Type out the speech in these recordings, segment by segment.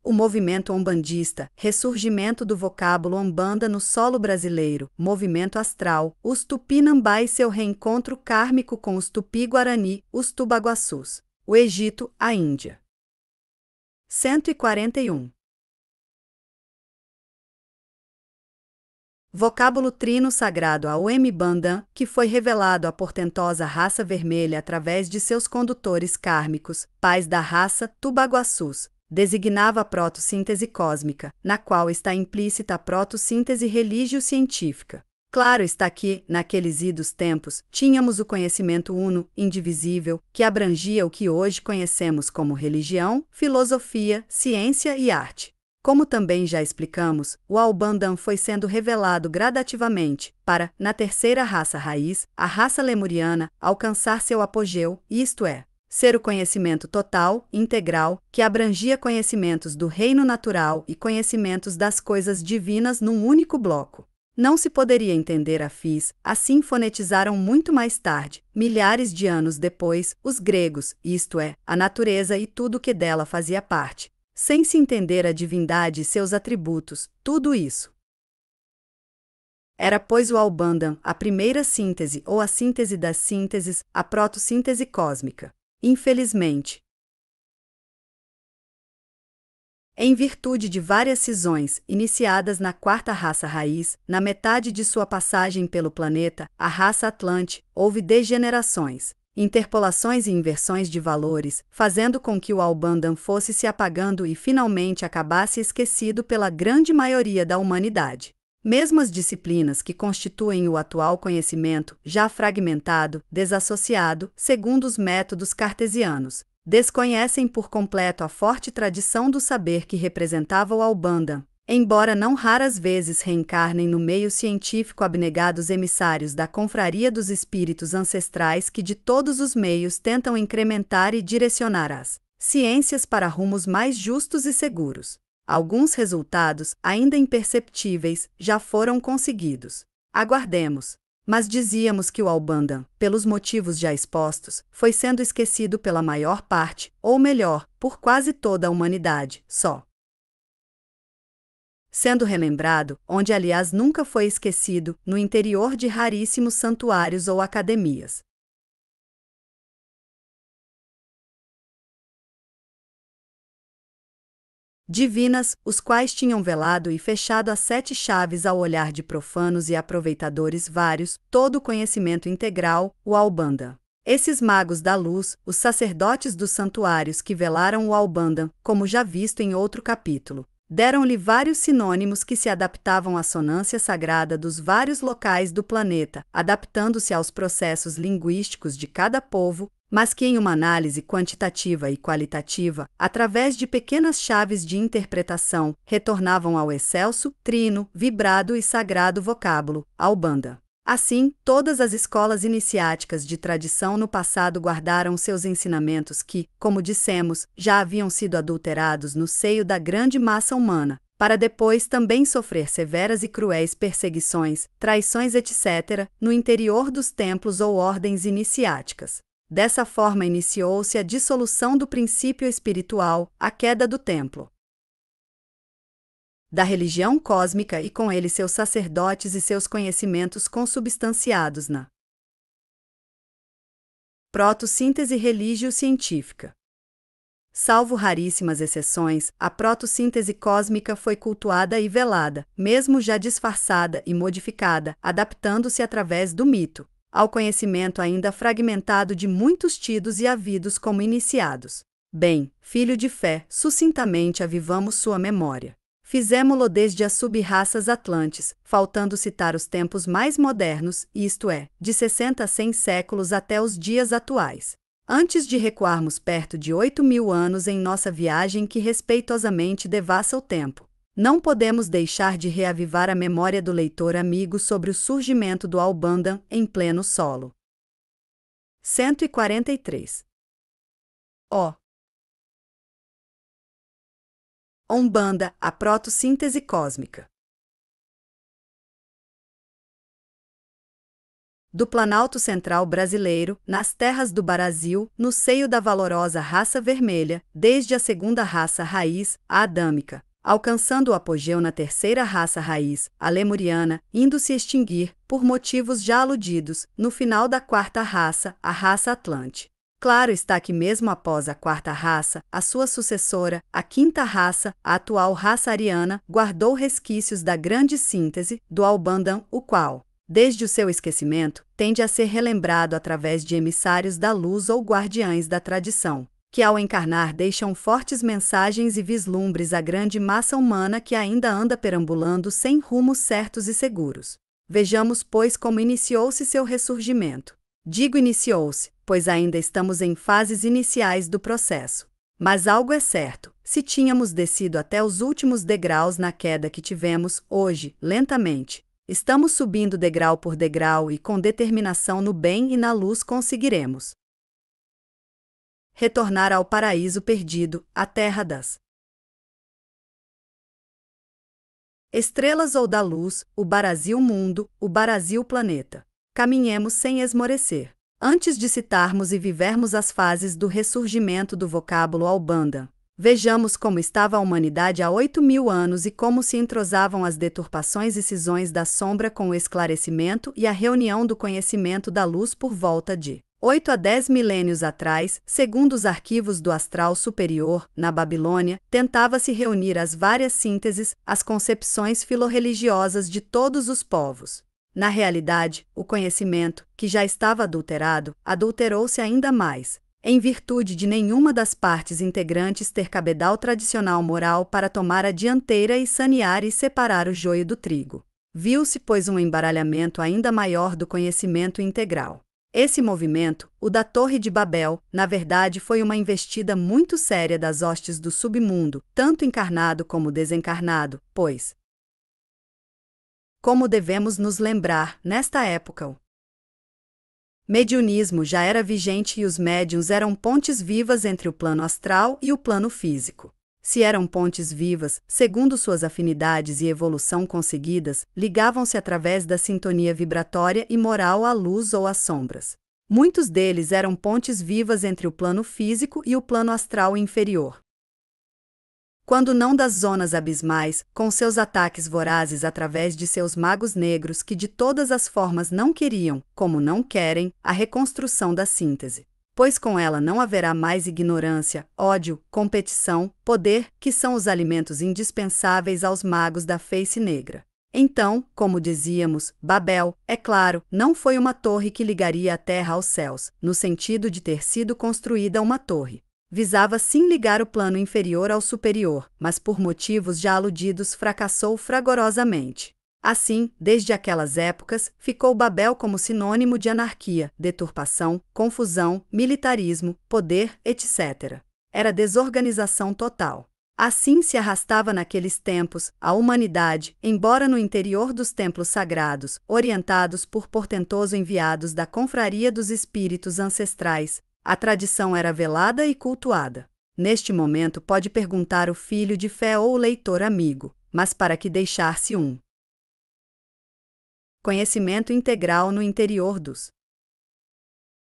O movimento umbandista, ressurgimento do vocábulo umbanda no solo brasileiro, movimento astral, os Tupinambá e seu reencontro kármico com os Tupi-Guarani, os Tubaguaçus. O Egito, a Índia. 141. Vocábulo trino sagrado Auemi-Bandhan, que foi revelado à portentosa raça vermelha através de seus condutores kármicos, pais da raça Tubaguaçus, designava a protossíntese cósmica, na qual está implícita a protossíntese religio-científica. Claro está que, naqueles idos tempos, tínhamos o conhecimento uno, indivisível, que abrangia o que hoje conhecemos como religião, filosofia, ciência e arte. Como também já explicamos, o Aubandan foi sendo revelado gradativamente, para, na terceira raça raiz, a raça lemuriana, alcançar seu apogeu, isto é, ser o conhecimento total, integral, que abrangia conhecimentos do reino natural e conhecimentos das coisas divinas num único bloco. Não se poderia entender a Fis, assim fonetizaram muito mais tarde, milhares de anos depois, os gregos, isto é, a natureza e tudo que dela fazia parte. Sem se entender a divindade e seus atributos, tudo isso. Era, pois, o Aubandan, a primeira síntese ou a síntese das sínteses, a protossíntese cósmica. Infelizmente, em virtude de várias cisões, iniciadas na quarta raça raiz, na metade de sua passagem pelo planeta, a raça Atlante, houve degenerações, interpolações e inversões de valores, fazendo com que o Aubandan fosse se apagando e finalmente acabasse esquecido pela grande maioria da humanidade. Mesmo as disciplinas que constituem o atual conhecimento, já fragmentado, desassociado, segundo os métodos cartesianos, desconhecem por completo a forte tradição do saber que representava o Aubandan, embora não raras vezes reencarnem no meio científico abnegados emissários da confraria dos espíritos ancestrais que de todos os meios tentam incrementar e direcionar as ciências para rumos mais justos e seguros. Alguns resultados, ainda imperceptíveis, já foram conseguidos. Aguardemos. Mas dizíamos que o Aubandan, pelos motivos já expostos, foi sendo esquecido pela maior parte, ou melhor, por quase toda a humanidade, só sendo relembrado, onde aliás nunca foi esquecido, no interior de raríssimos santuários ou academias. Divinas, os quais tinham velado e fechado as 7 chaves ao olhar de profanos e aproveitadores vários, todo o conhecimento integral, o Aubandan. Esses magos da luz, os sacerdotes dos santuários que velaram o Aubandan, como já visto em outro capítulo, deram-lhe vários sinônimos que se adaptavam à sonância sagrada dos vários locais do planeta, adaptando-se aos processos linguísticos de cada povo, mas que em uma análise quantitativa e qualitativa, através de pequenas chaves de interpretação, retornavam ao excelso, trino, vibrado e sagrado vocábulo, Aubandan. Assim, todas as escolas iniciáticas de tradição no passado guardaram seus ensinamentos que, como dissemos, já haviam sido adulterados no seio da grande massa humana, para depois também sofrer severas e cruéis perseguições, traições etc., no interior dos templos ou ordens iniciáticas. Dessa forma iniciou-se a dissolução do princípio espiritual, a queda do templo, da religião cósmica e com ele seus sacerdotes e seus conhecimentos consubstanciados na protossíntese religio-científica. Salvo raríssimas exceções, a protossíntese cósmica foi cultuada e velada, mesmo já disfarçada e modificada, adaptando-se através do mito ao conhecimento ainda fragmentado de muitos tidos e havidos como iniciados. Bem, filho de fé, sucintamente avivamos sua memória. Fizemo-lo desde as sub-raças atlantes, faltando citar os tempos mais modernos, isto é, de 60 a 100 séculos até os dias atuais. Antes de recuarmos perto de 8.000 anos em nossa viagem que respeitosamente devassa o tempo, não podemos deixar de reavivar a memória do leitor amigo sobre o surgimento do Aubandan em pleno solo. 143. Umbanda, a protossíntese cósmica. do Planalto Central brasileiro, nas terras do Brasil, no seio da valorosa raça vermelha, desde a segunda raça raiz, a adâmica, alcançando o apogeu na terceira raça raiz, a lemuriana, indo se extinguir, por motivos já aludidos, no final da quarta raça, a raça Atlante. Claro está que mesmo após a quarta raça, a sua sucessora, a quinta raça, a atual raça ariana, guardou resquícios da grande síntese, do Albandão, o qual, desde o seu esquecimento, tende a ser relembrado através de emissários da luz ou guardiães da tradição, que ao encarnar deixam fortes mensagens e vislumbres à grande massa humana que ainda anda perambulando sem rumos certos e seguros. Vejamos, pois, como iniciou-se seu ressurgimento. Digo iniciou-se, pois ainda estamos em fases iniciais do processo. Mas algo é certo, se tínhamos descido até os últimos degraus na queda que tivemos, hoje, lentamente, estamos subindo degrau por degrau e com determinação no bem e na luz conseguiremos retornar ao paraíso perdido, à terra das estrelas ou da luz, o Brasil mundo, o Brasil planeta. Caminhemos sem esmorecer. Antes de citarmos e vivermos as fases do ressurgimento do vocábulo Albanda, vejamos como estava a humanidade há 8.000 anos e como se entrosavam as deturpações e cisões da sombra com o esclarecimento e a reunião do conhecimento da luz por volta de 8 a 10 milênios atrás, segundo os arquivos do astral superior, na Babilônia, tentava-se reunir as várias sínteses, as concepções filorreligiosas de todos os povos. Na realidade, o conhecimento, que já estava adulterado, adulterou-se ainda mais, em virtude de nenhuma das partes integrantes ter cabedal tradicional moral para tomar a dianteira e sanear e separar o joio do trigo. Viu-se, pois, um embaralhamento ainda maior do conhecimento integral. Esse movimento, o da Torre de Babel, na verdade foi uma investida muito séria das hostes do submundo, tanto encarnado como desencarnado, pois, como devemos nos lembrar, nesta época o mediunismo já era vigente e os médiuns eram pontes vivas entre o plano astral e o plano físico. Se eram pontes vivas, segundo suas afinidades e evolução conseguidas, ligavam-se através da sintonia vibratória e moral à luz ou às sombras. Muitos deles eram pontes vivas entre o plano físico e o plano astral inferior. Quando não das zonas abismais, com seus ataques vorazes através de seus magos negros que de todas as formas não queriam, como não querem, a reconstrução da síntese. Pois com ela não haverá mais ignorância, ódio, competição, poder, que são os alimentos indispensáveis aos magos da face negra. Então, como dizíamos, Babel, é claro, não foi uma torre que ligaria a terra aos céus, no sentido de ter sido construída uma torre. Visava sim ligar o plano inferior ao superior, mas por motivos já aludidos fracassou fragorosamente. Assim, desde aquelas épocas, ficou Babel como sinônimo de anarquia, deturpação, confusão, militarismo, poder, etc. Era desorganização total. Assim se arrastava naqueles tempos a humanidade, embora no interior dos templos sagrados, orientados por portentoso enviados da confraria dos espíritos ancestrais, a tradição era velada e cultuada. Neste momento pode perguntar o filho de fé ou o leitor amigo, mas para que deixar-se um conhecimento integral no interior dos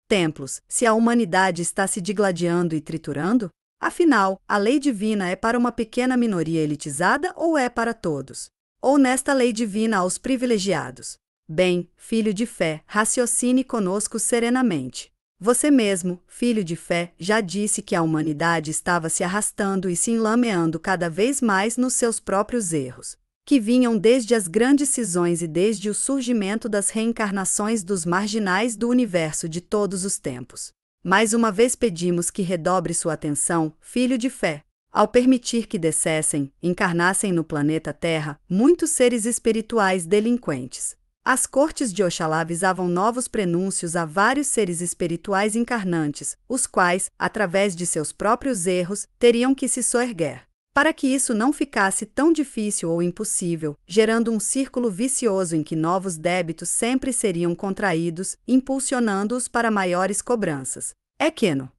templos, se a humanidade está se digladiando e triturando? Afinal, a lei divina é para uma pequena minoria elitizada ou é para todos? Ou nesta lei divina aos privilegiados? Bem, filho de fé, raciocine conosco serenamente. Você mesmo, filho de fé, já disse que a humanidade estava se arrastando e se enlameando cada vez mais nos seus próprios erros, que vinham desde as grandes cisões e desde o surgimento das reencarnações dos marginais do universo de todos os tempos. Mais uma vez pedimos que redobre sua atenção, filho de fé, ao permitir que descessem, encarnassem no planeta Terra, muitos seres espirituais delinquentes. As cortes de Oxalá visavam novos prenúncios a vários seres espirituais encarnantes, os quais, através de seus próprios erros, teriam que se soerguer. Para que isso não ficasse tão difícil ou impossível, gerando um círculo vicioso em que novos débitos sempre seriam contraídos, impulsionando-os para maiores cobranças. É que no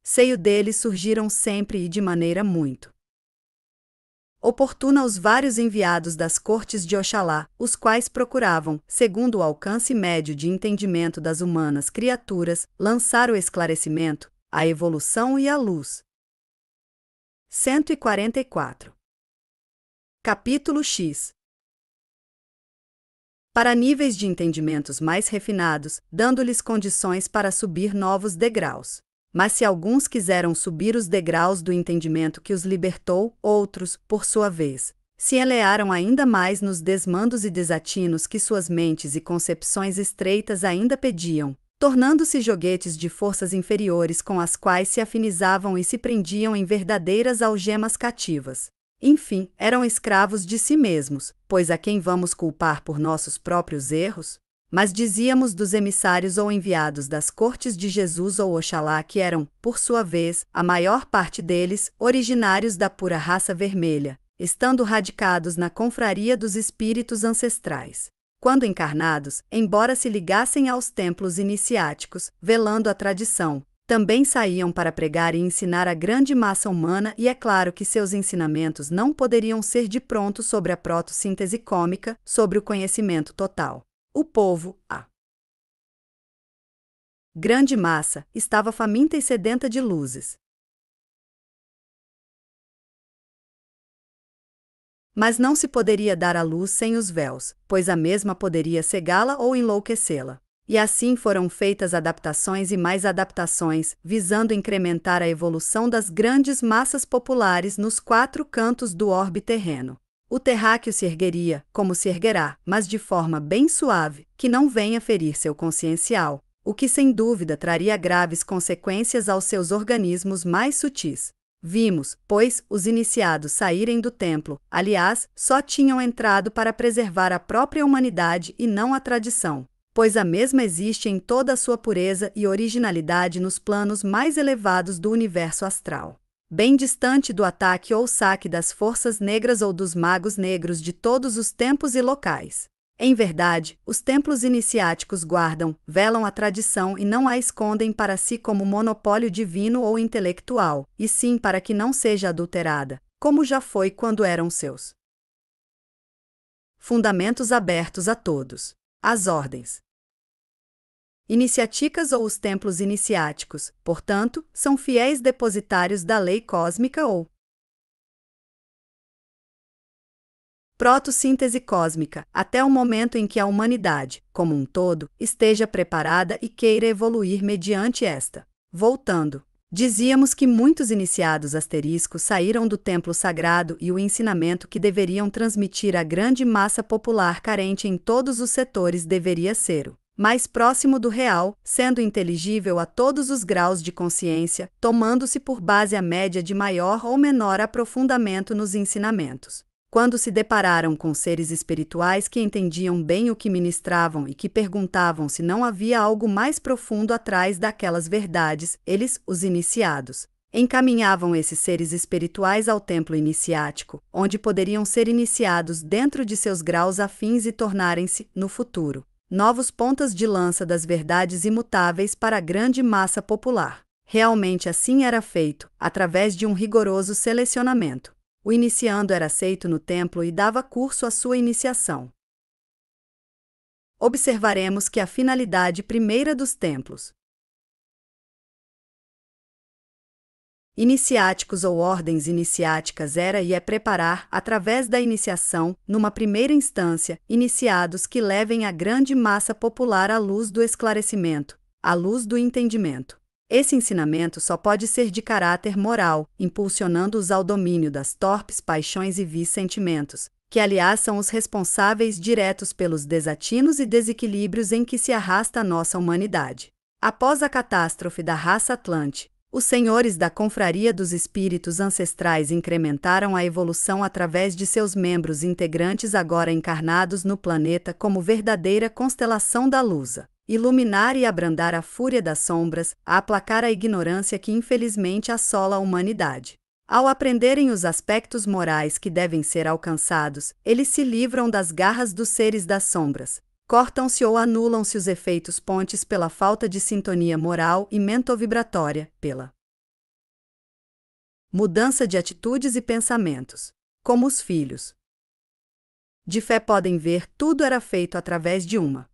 seio deles surgiram sempre e de maneira muito oportuna os vários enviados das cortes de Oxalá, os quais procuravam, segundo o alcance médio de entendimento das humanas criaturas, lançar o esclarecimento, a evolução e a luz. 144. Capítulo X. Para níveis de entendimentos mais refinados, dando-lhes condições para subir novos degraus. Mas se alguns quiseram subir os degraus do entendimento que os libertou, outros, por sua vez, se enlearam ainda mais nos desmandos e desatinos que suas mentes e concepções estreitas ainda pediam, tornando-se joguetes de forças inferiores com as quais se afinizavam e se prendiam em verdadeiras algemas cativas. Enfim, eram escravos de si mesmos, pois a quem vamos culpar por nossos próprios erros? Mas dizíamos dos emissários ou enviados das cortes de Jesus ou Oxalá que eram, por sua vez, a maior parte deles, originários da pura raça vermelha, estando radicados na confraria dos espíritos ancestrais. Quando encarnados, embora se ligassem aos templos iniciáticos, velando a tradição, também saíam para pregar e ensinar a grande massa humana, e é claro que seus ensinamentos não poderiam ser de pronto sobre a proto-síntese cômica, sobre o conhecimento total. O povo, a grande massa, estava faminta e sedenta de luzes. Mas não se poderia dar a luz sem os véus, pois a mesma poderia cegá-la ou enlouquecê-la. E assim foram feitas adaptações e mais adaptações, visando incrementar a evolução das grandes massas populares nos 4 cantos do orbe terreno. O terráqueo se ergueria, como se erguerá, mas de forma bem suave, que não venha ferir seu consciencial, o que sem dúvida traria graves consequências aos seus organismos mais sutis. Vimos, pois, os iniciados saírem do templo, aliás, só tinham entrado para preservar a própria humanidade e não a tradição, pois a mesma existe em toda a sua pureza e originalidade nos planos mais elevados do universo astral, bem distante do ataque ou saque das forças negras ou dos magos negros de todos os tempos e locais. Em verdade, os templos iniciáticos guardam, velam a tradição e não a escondem para si como monopólio divino ou intelectual, e sim para que não seja adulterada, como já foi quando eram seus fundamentos abertos a todos. As ordens iniciáticas ou os templos iniciáticos, portanto, são fiéis depositários da lei cósmica ou proto-síntese cósmica, até o momento em que a humanidade, como um todo, esteja preparada e queira evoluir mediante esta. Voltando, dizíamos que muitos iniciados asteriscos saíram do templo sagrado e o ensinamento que deveriam transmitir à grande massa popular carente em todos os setores deveria ser o mais próximo do real, sendo inteligível a todos os graus de consciência, tomando-se por base a média de maior ou menor aprofundamento nos ensinamentos. Quando se depararam com seres espirituais que entendiam bem o que ministravam e que perguntavam se não havia algo mais profundo atrás daquelas verdades, eles, os iniciados, encaminhavam esses seres espirituais ao templo iniciático, onde poderiam ser iniciados dentro de seus graus afins e tornarem-se, no futuro, novos pontas de lança das verdades imutáveis para a grande massa popular. Realmente assim era feito, através de um rigoroso selecionamento. O iniciando era aceito no templo e dava curso à sua iniciação. Observaremos que a finalidade primeira dos templos iniciáticos ou ordens iniciáticas era e é preparar, através da iniciação, numa primeira instância, iniciados que levem a grande massa popular à luz do esclarecimento, à luz do entendimento. Esse ensinamento só pode ser de caráter moral, impulsionando-os ao domínio das torpes paixões e vis sentimentos, que aliás são os responsáveis diretos pelos desatinos e desequilíbrios em que se arrasta a nossa humanidade. Após a catástrofe da raça Atlante, os senhores da confraria dos espíritos ancestrais incrementaram a evolução através de seus membros integrantes agora encarnados no planeta como verdadeira constelação da Lusa, iluminar e abrandar a fúria das sombras, a aplacar a ignorância que infelizmente assola a humanidade. Ao aprenderem os aspectos morais que devem ser alcançados, eles se livram das garras dos seres das sombras. Cortam-se ou anulam-se os efeitos pontes pela falta de sintonia moral e mentovibratória, pela mudança de atitudes e pensamentos. como os filhos de fé podem ver, tudo era feito através de uma.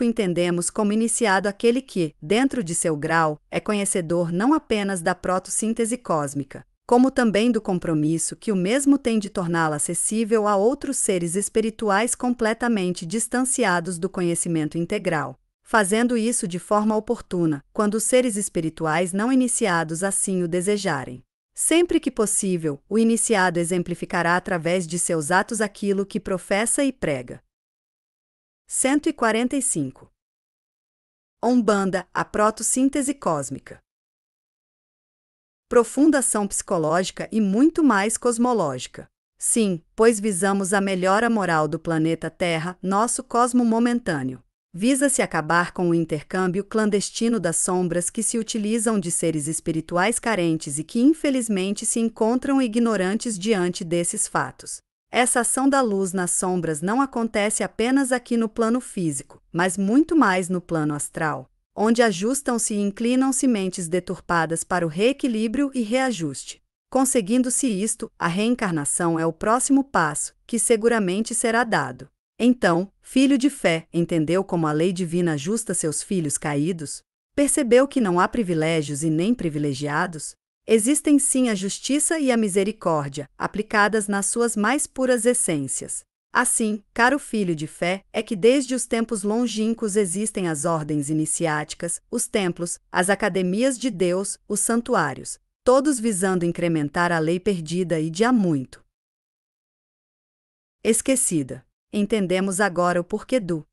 Entendemos como iniciado aquele que, dentro de seu grau, é conhecedor não apenas da protossíntese cósmica, como também do compromisso que o mesmo tem de torná-la acessível a outros seres espirituais completamente distanciados do conhecimento integral, fazendo isso de forma oportuna, quando os seres espirituais não iniciados assim o desejarem. Sempre que possível, o iniciado exemplificará através de seus atos aquilo que professa e prega. 145. Umbanda, a protossíntese cósmica. Profunda ação psicológica e muito mais cosmológica. Sim, pois visamos a melhora moral do planeta Terra, nosso cosmo momentâneo. Visa-se acabar com o intercâmbio clandestino das sombras que se utilizam de seres espirituais carentes e que infelizmente se encontram ignorantes diante desses fatos. Essa ação da luz nas sombras não acontece apenas aqui no plano físico, mas muito mais no plano astral, onde ajustam-se e inclinam-se mentes deturpadas para o reequilíbrio e reajuste. Conseguindo-se isto, a reencarnação é o próximo passo, que seguramente será dado. Então, filho de fé, entendeu como a lei divina ajusta seus filhos caídos? Percebeu que não há privilégios e nem privilegiados? Existem sim a justiça e a misericórdia, aplicadas nas suas mais puras essências. Assim, caro filho de fé, é que desde os tempos longínquos existem as ordens iniciáticas, os templos, as academias de Deus, os santuários, todos visando incrementar a lei perdida e de há muito esquecida. Entendemos agora o porquê do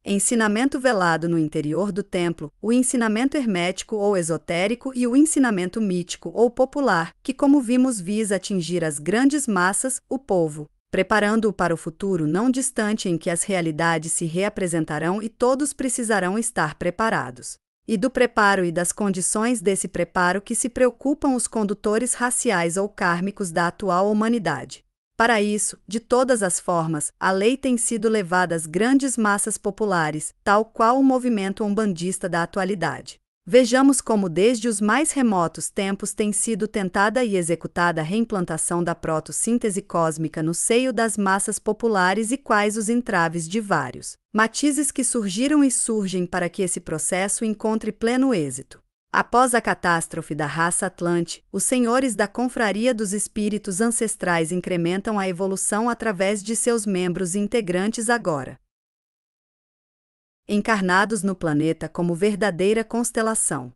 ensinamento velado no interior do templo, o ensinamento hermético ou esotérico e o ensinamento mítico ou popular, que como vimos visa atingir as grandes massas, o povo, preparando-o para o futuro não distante em que as realidades se reapresentarão e todos precisarão estar preparados. E do preparo e das condições desse preparo que se preocupam os condutores raciais ou kármicos da atual humanidade. Para isso, de todas as formas, a lei tem sido levada às grandes massas populares, tal qual o movimento umbandista da atualidade. Vejamos como desde os mais remotos tempos tem sido tentada e executada a reimplantação da protossíntese cósmica no seio das massas populares e quais os entraves de vários matizes que surgiram e surgem para que esse processo encontre pleno êxito. Após a catástrofe da raça Atlante, os senhores da confraria dos espíritos ancestrais incrementam a evolução através de seus membros integrantes agora encarnados no planeta como verdadeira constelação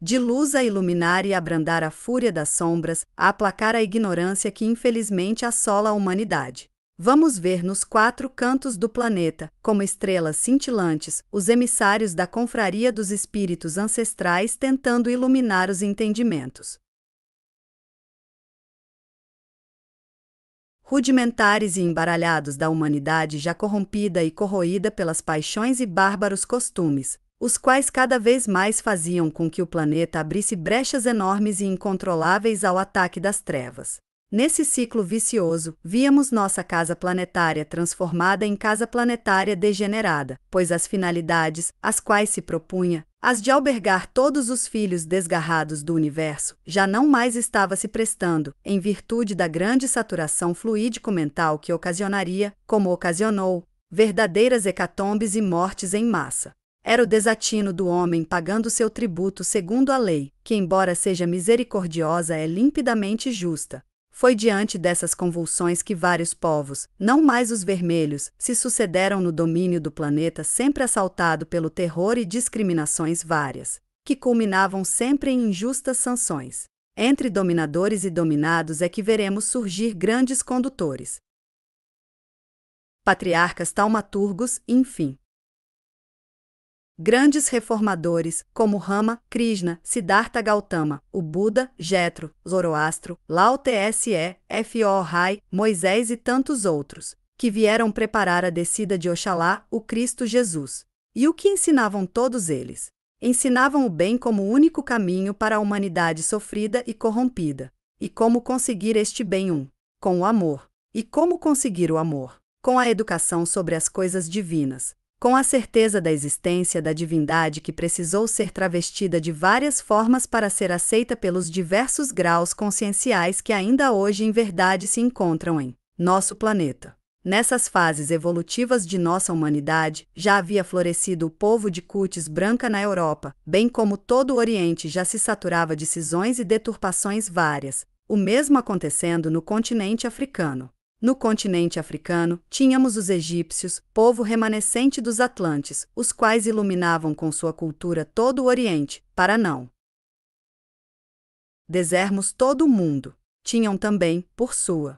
de luz a iluminar e abrandar a fúria das sombras, a aplacar a ignorância que infelizmente assola a humanidade. Vamos ver nos quatro cantos do planeta, como estrelas cintilantes, os emissários da confraria dos espíritos ancestrais tentando iluminar os entendimentos rudimentares e embaralhados da humanidade já corrompida e corroída pelas paixões e bárbaros costumes, os quais cada vez mais faziam com que o planeta abrisse brechas enormes e incontroláveis ao ataque das trevas. Nesse ciclo vicioso, víamos nossa casa planetária transformada em casa planetária degenerada, pois as finalidades, às quais se propunha, as de albergar todos os filhos desgarrados do universo, já não mais estava se prestando, em virtude da grande saturação fluídico-mental que ocasionaria, como ocasionou, verdadeiras hecatombes e mortes em massa. Era o desatino do homem pagando seu tributo segundo a lei, que embora seja misericordiosa é limpidamente justa. Foi diante dessas convulsões que vários povos, não mais os vermelhos, se sucederam no domínio do planeta sempre assaltado pelo terror e discriminações várias, que culminavam sempre em injustas sanções. Entre dominadores e dominados é que veremos surgir grandes condutores, patriarcas taumaturgos, enfim. Grandes reformadores, como Rama, Krishna, Siddhartha Gautama, o Buda, Jetro, Zoroastro, Lao Tse, Fo Rai, Moisés e tantos outros, que vieram preparar a descida de Oxalá, o Cristo Jesus. E o que ensinavam todos eles? Ensinavam o bem como único caminho para a humanidade sofrida e corrompida. E como conseguir este bem com o amor. E como conseguir o amor? Com a educação sobre as coisas divinas. com a certeza da existência da divindade que precisou ser travestida de várias formas para ser aceita pelos diversos graus conscienciais que ainda hoje em verdade se encontram em nosso planeta. Nessas fases evolutivas de nossa humanidade, já havia florescido o povo de cútis branca na Europa, bem como todo o Oriente já se saturava de cisões e deturpações várias, o mesmo acontecendo no continente africano. No continente africano, tínhamos os egípcios, povo remanescente dos Atlantes, os quais iluminavam com sua cultura todo o Oriente, para não dizermos todo o mundo. Tinham também, por sua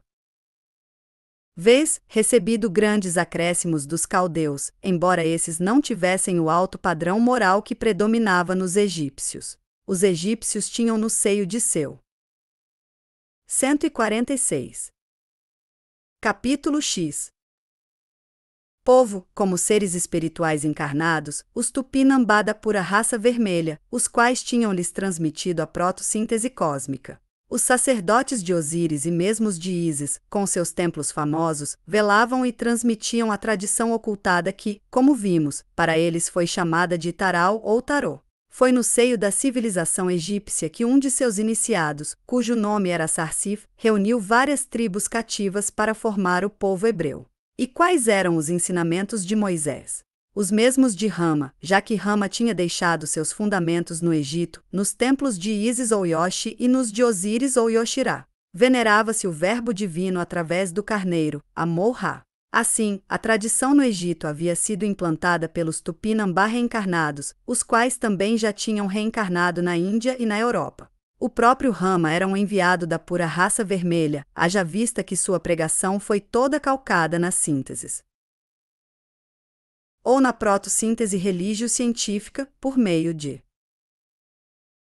vez, recebido grandes acréscimos dos caldeus, embora esses não tivessem o alto padrão moral que predominava nos egípcios. Os egípcios tinham no seio de seu 146. Capítulo X. Povo, como seres espirituais encarnados, os Tupinambá da pura raça vermelha, os quais tinham-lhes transmitido a protossíntese cósmica. Os sacerdotes de Osíris e mesmo os de Ísis, com seus templos famosos, velavam e transmitiam a tradição ocultada que, como vimos, para eles foi chamada de Taral ou Tarô. Foi no seio da civilização egípcia que um de seus iniciados, cujo nome era Sarsif, reuniu várias tribos cativas para formar o povo hebreu. E quais eram os ensinamentos de Moisés? Os mesmos de Rama, já que Rama tinha deixado seus fundamentos no Egito, nos templos de Ísis ou Yoshi e nos de Osíris ou Yoshirá. Venerava-se o verbo divino através do carneiro, Amor-Ra. Assim, a tradição no Egito havia sido implantada pelos Tupinambá reencarnados, os quais também já tinham reencarnado na Índia e na Europa. O próprio Rama era um enviado da pura raça vermelha, haja vista que sua pregação foi toda calcada nas sínteses ou na protossíntese religio-científica, por meio de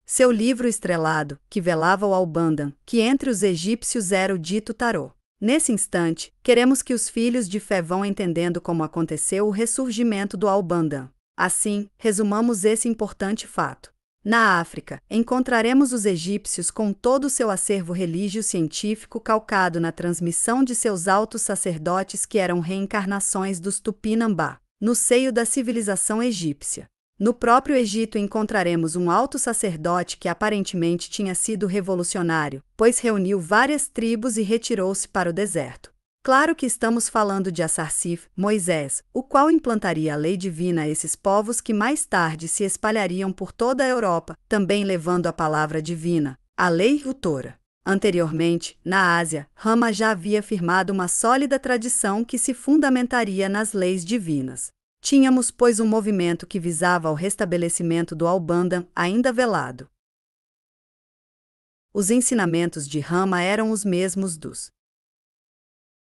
seu livro estrelado, que velava o Albandan, que entre os egípcios era o dito Tarô. Nesse instante, queremos que os filhos de fé vão entendendo como aconteceu o ressurgimento do Albandan. Assim, resumamos esse importante fato. Na África, encontraremos os egípcios com todo o seu acervo religio-científico calcado na transmissão de seus altos sacerdotes que eram reencarnações dos Tupinambá, no seio da civilização egípcia. No próprio Egito encontraremos um alto sacerdote que aparentemente tinha sido revolucionário, pois reuniu várias tribos e retirou-se para o deserto. Claro que estamos falando de Sarsif, Moisés, o qual implantaria a lei divina a esses povos que mais tarde se espalhariam por toda a Europa, também levando a palavra divina, a lei e o Tora. Anteriormente, na Ásia, Rama já havia firmado uma sólida tradição que se fundamentaria nas leis divinas. Tínhamos, pois, um movimento que visava ao restabelecimento do Albandan, ainda velado. Os ensinamentos de Rama eram os mesmos dos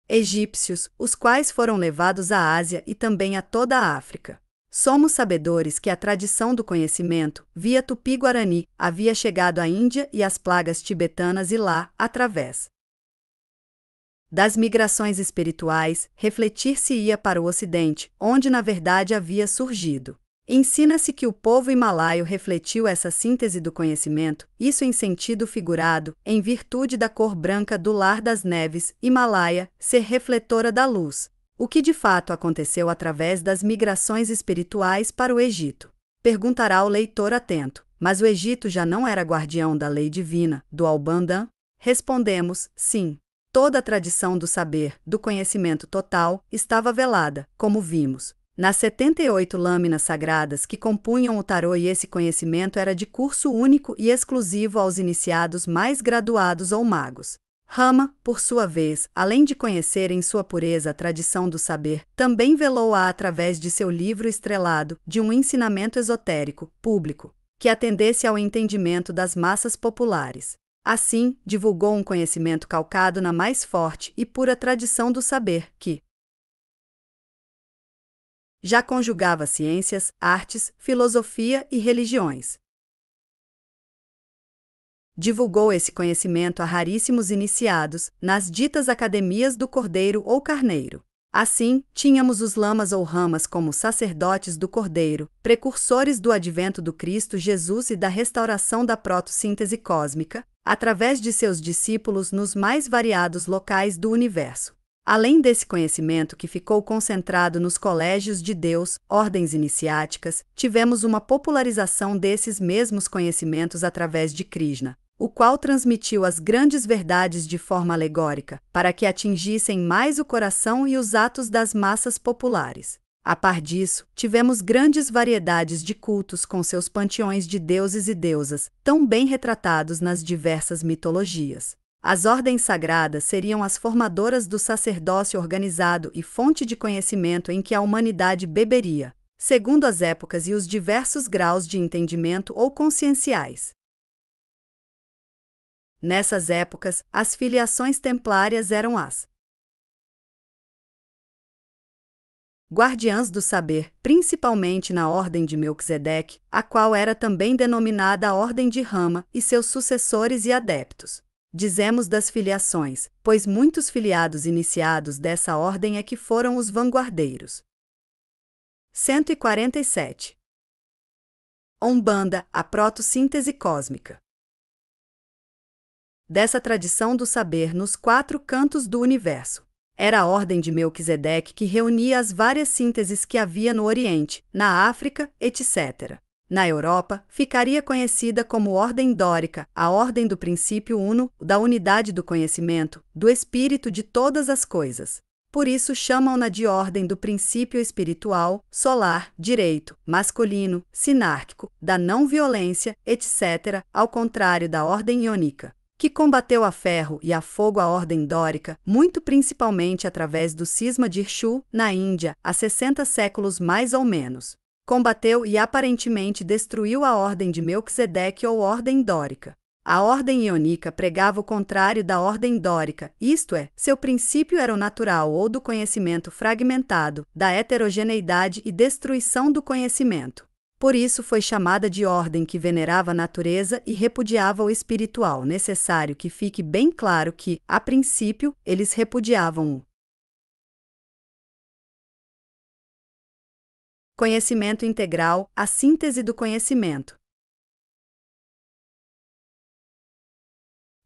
egípcios, os quais foram levados à Ásia e também a toda a África. Somos sabedores que a tradição do conhecimento, via Tupi-Guarani, havia chegado à Índia e às plagas tibetanas e lá, através das migrações espirituais, refletir-se-ia para o Ocidente, onde na verdade havia surgido. Ensina-se que o povo himalaio refletiu essa síntese do conhecimento, isso em sentido figurado, em virtude da cor branca do lar das neves, Himalaia, ser refletora da luz, o que de fato aconteceu através das migrações espirituais para o Egito. Perguntará o leitor atento, mas o Egito já não era guardião da lei divina, do Albandan? Respondemos, sim. Toda a tradição do saber, do conhecimento total, estava velada, como vimos, nas 78 lâminas sagradas que compunham o tarô, e esse conhecimento era de curso único e exclusivo aos iniciados mais graduados ou magos. Rama, por sua vez, além de conhecer em sua pureza a tradição do saber, também velou-a através de seu livro estrelado, de um ensinamento esotérico, público, que atendesse ao entendimento das massas populares. Assim, divulgou um conhecimento calcado na mais forte e pura tradição do saber, que já conjugava ciências, artes, filosofia e religiões. Divulgou esse conhecimento a raríssimos iniciados, nas ditas academias do Cordeiro ou Carneiro. Assim, tínhamos os lamas ou ramas como sacerdotes do Cordeiro, precursores do advento do Cristo Jesus e da restauração da protossíntese cósmica, através de seus discípulos nos mais variados locais do universo. Além desse conhecimento que ficou concentrado nos colégios de Deus, ordens iniciáticas, tivemos uma popularização desses mesmos conhecimentos através de Krishna, o qual transmitiu as grandes verdades de forma alegórica, para que atingissem mais o coração e os atos das massas populares. A par disso, tivemos grandes variedades de cultos com seus panteões de deuses e deusas, tão bem retratados nas diversas mitologias. As ordens sagradas seriam as formadoras do sacerdócio organizado e fonte de conhecimento em que a humanidade beberia, segundo as épocas e os diversos graus de entendimento ou conscienciais. Nessas épocas, as filiações templárias eram as guardiãs do saber, principalmente na ordem de Melquisedeque, a qual era também denominada a ordem de Rama, e seus sucessores e adeptos. Dizemos das filiações, pois muitos filiados iniciados dessa ordem é que foram os vanguardeiros. 147. Umbanda, a proto-síntese cósmica. Dessa tradição do saber nos 4 cantos do universo. Era a ordem de Melquisedeque que reunia as várias sínteses que havia no Oriente, na África, etc. Na Europa, ficaria conhecida como Ordem Dórica, a ordem do princípio uno, da unidade do conhecimento, do espírito de todas as coisas. Por isso chamam-na de Ordem do Princípio Espiritual, Solar, Direito, Masculino, Sinárquico, da Não-Violência, etc., ao contrário da Ordem Iônica, que combateu a ferro e a fogo a Ordem Dórica, muito principalmente através do cisma de Irshu, na Índia, há 60 séculos mais ou menos. Combateu e aparentemente destruiu a ordem de Melquisedeque ou ordem dórica. A ordem iônica pregava o contrário da ordem dórica, isto é, seu princípio era o natural ou do conhecimento fragmentado, da heterogeneidade e destruição do conhecimento. Por isso foi chamada de ordem que venerava a natureza e repudiava o espiritual. Necessário que fique bem claro que, a princípio, eles repudiavam o conhecimento integral, a síntese do conhecimento.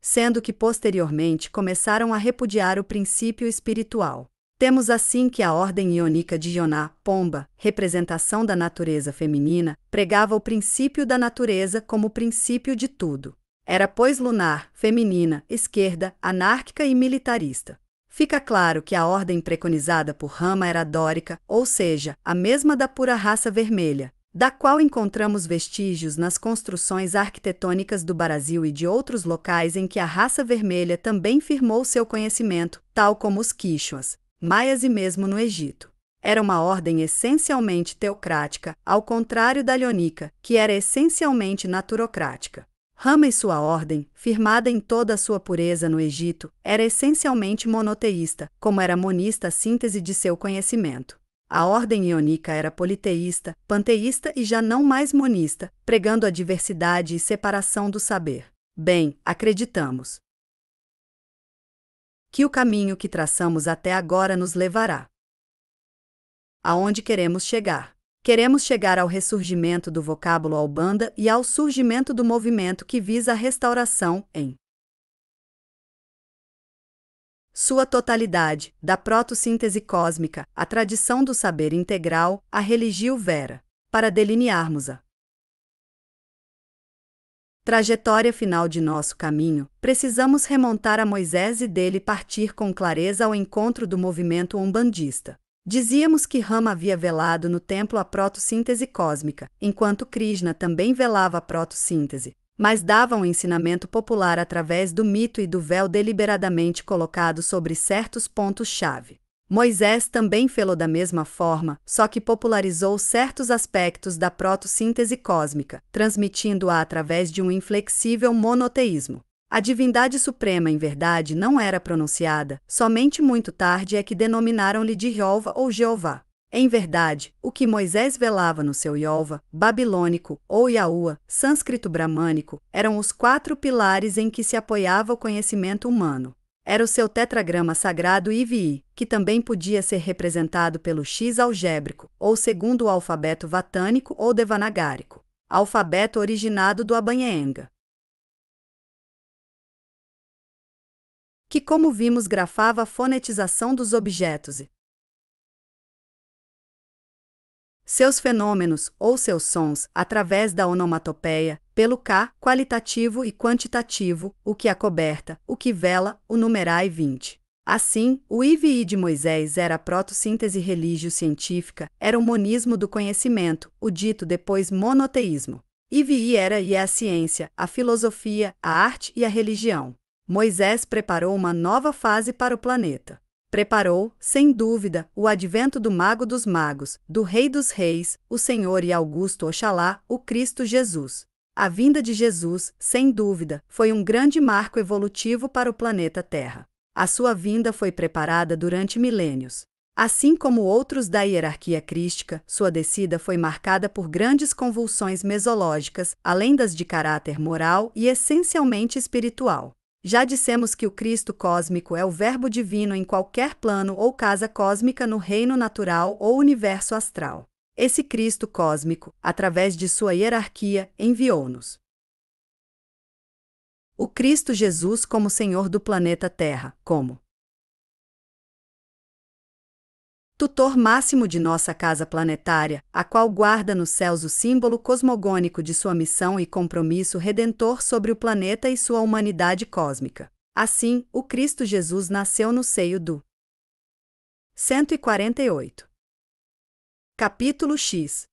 Sendo que posteriormente começaram a repudiar o princípio espiritual. Temos assim que a ordem iônica de Ioná, pomba, representação da natureza feminina, pregava o princípio da natureza como princípio de tudo. Era, pois, lunar, feminina, esquerda, anárquica e militarista. Fica claro que a ordem preconizada por Rama era dórica, ou seja, a mesma da pura raça vermelha, da qual encontramos vestígios nas construções arquitetônicas do Brasil e de outros locais em que a raça vermelha também firmou seu conhecimento, tal como os quichuas, maias e mesmo no Egito. Era uma ordem essencialmente teocrática, ao contrário da iônica, que era essencialmente naturocrática. Rama e sua ordem, firmada em toda a sua pureza no Egito, era essencialmente monoteísta, como era monista a síntese de seu conhecimento. A ordem iônica era politeísta, panteísta e já não mais monista, pregando a diversidade e separação do saber. Bem, acreditamos que o caminho que traçamos até agora nos levará aonde queremos chegar. Queremos chegar ao ressurgimento do vocábulo Umbanda e ao surgimento do movimento que visa a restauração, em sua totalidade, da proto-síntese cósmica, a tradição do saber integral, a religião vera, para delinearmos a trajetória final de nosso caminho, precisamos remontar a Moisés e dele partir com clareza ao encontro do movimento umbandista. Dizíamos que Rama havia velado no templo a proto-síntese cósmica, enquanto Krishna também velava a proto-síntese, mas dava um ensinamento popular através do mito e do véu deliberadamente colocado sobre certos pontos-chave. Moisés também felou da mesma forma, só que popularizou certos aspectos da proto-síntese cósmica, transmitindo-a através de um inflexível monoteísmo. A divindade suprema, em verdade, não era pronunciada, somente muito tarde é que denominaram-lhe de Jeová ou Jeová. Em verdade, o que Moisés velava no seu Jeová, babilônico, ou Yahuwah, sânscrito-bramânico, eram os 4 pilares em que se apoiava o conhecimento humano. Era o seu tetragrama sagrado Ivi, que também podia ser representado pelo X algébrico, ou segundo o alfabeto vatânico ou devanagárico, alfabeto originado do Abanhaenga. que, como vimos, grafava a fonetização dos objetos e seus fenômenos, ou seus sons, através da onomatopeia, pelo K, qualitativo e quantitativo, o que acoberta, o que vela, o numerai 20. Assim, o IVI de Moisés era a protossíntese religio-científica, era o monismo do conhecimento, o dito depois monoteísmo. IVI era e é a ciência, a filosofia, a arte e a religião. Moisés preparou uma nova fase para o planeta. Preparou, sem dúvida, o advento do Mago dos Magos, do Rei dos Reis, o Senhor e Augusto Oxalá, o Cristo Jesus. A vinda de Jesus, sem dúvida, foi um grande marco evolutivo para o planeta Terra. A sua vinda foi preparada durante milênios. Assim como outros da hierarquia crística, sua descida foi marcada por grandes convulsões mesológicas, além das de caráter moral e essencialmente espiritual. Já dissemos que o Cristo cósmico é o Verbo divino em qualquer plano ou casa cósmica no reino natural ou universo astral. Esse Cristo cósmico, através de sua hierarquia, enviou-nos o Cristo Jesus como Senhor do planeta Terra, como tutor máximo de nossa casa planetária, a qual guarda nos céus o símbolo cosmogônico de sua missão e compromisso redentor sobre o planeta e sua humanidade cósmica. Assim, o Cristo Jesus nasceu no seio do 148. Capítulo X.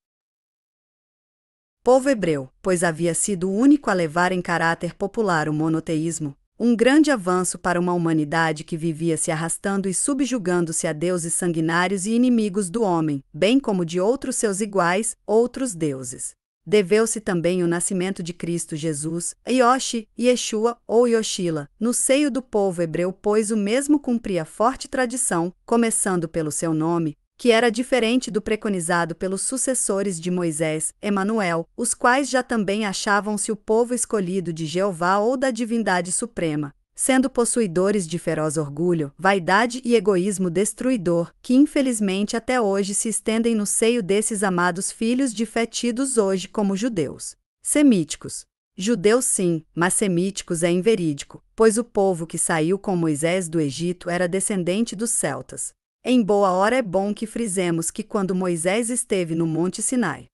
Povo hebreu, pois havia sido o único a levar em caráter popular o monoteísmo, um grande avanço para uma humanidade que vivia se arrastando e subjugando-se a deuses sanguinários e inimigos do homem, bem como de outros seus iguais, outros deuses. Deveu-se também o nascimento de Cristo Jesus, Yoshi, Yeshua ou Yoshila, no seio do povo hebreu, pois o mesmo cumpria forte tradição, começando pelo seu nome, que era diferente do preconizado pelos sucessores de Moisés, Emanuel, os quais já também achavam-se o povo escolhido de Jeová ou da divindade suprema, sendo possuidores de feroz orgulho, vaidade e egoísmo destruidor, que infelizmente até hoje se estendem no seio desses amados filhos de fé tidos hoje como judeus. Semíticos. Judeus sim, mas semíticos é inverídico, pois o povo que saiu com Moisés do Egito era descendente dos celtas. Em boa hora é bom que frisemos que quando Moisés esteve no Monte Sinai,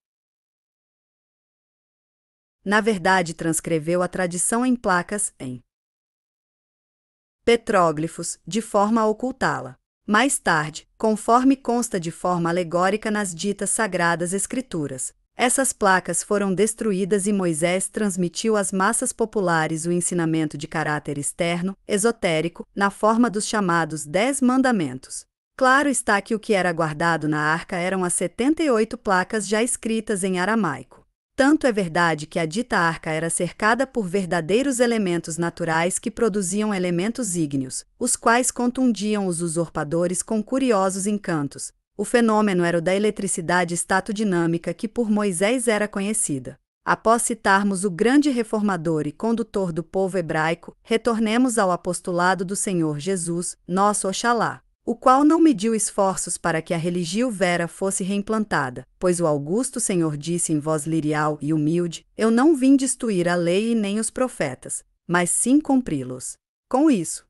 na verdade transcreveu a tradição em placas, em petróglifos, de forma a ocultá-la. Mais tarde, conforme consta de forma alegórica nas ditas Sagradas Escrituras, essas placas foram destruídas e Moisés transmitiu às massas populares o ensinamento de caráter externo, esotérico, na forma dos chamados 10 Mandamentos. Claro está que o que era guardado na arca eram as 78 placas já escritas em aramaico. Tanto é verdade que a dita arca era cercada por verdadeiros elementos naturais que produziam elementos ígneos, os quais contundiam os usurpadores com curiosos encantos. O fenômeno era o da eletricidade estatodinâmica que por Moisés era conhecida. Após citarmos o grande reformador e condutor do povo hebraico, retornemos ao apostolado do Senhor Jesus, nosso Oxalá, o qual não mediu esforços para que a religião vera fosse reimplantada, pois o augusto Senhor disse em voz lirial e humilde: Eu não vim destruir a lei e nem os profetas, mas sim cumpri-los. Com isso,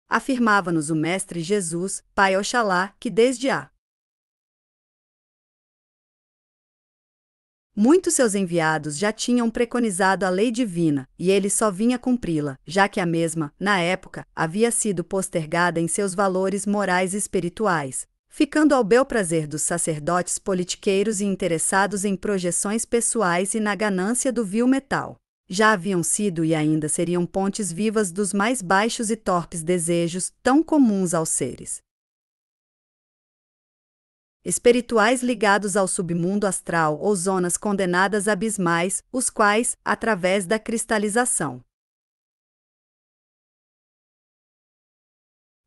afirmava-nos o Mestre Jesus, Pai Oxalá, que desde muitos seus enviados já tinham preconizado a lei divina, e ele só vinha cumpri-la, já que a mesma, na época, havia sido postergada em seus valores morais e espirituais, ficando ao bel prazer dos sacerdotes politiqueiros e interessados em projeções pessoais e na ganância do vil metal. Já haviam sido e ainda seriam pontes vivas dos mais baixos e torpes desejos, tão comuns aos seres espirituais ligados ao submundo astral ou zonas condenadas abismais, os quais, através da cristalização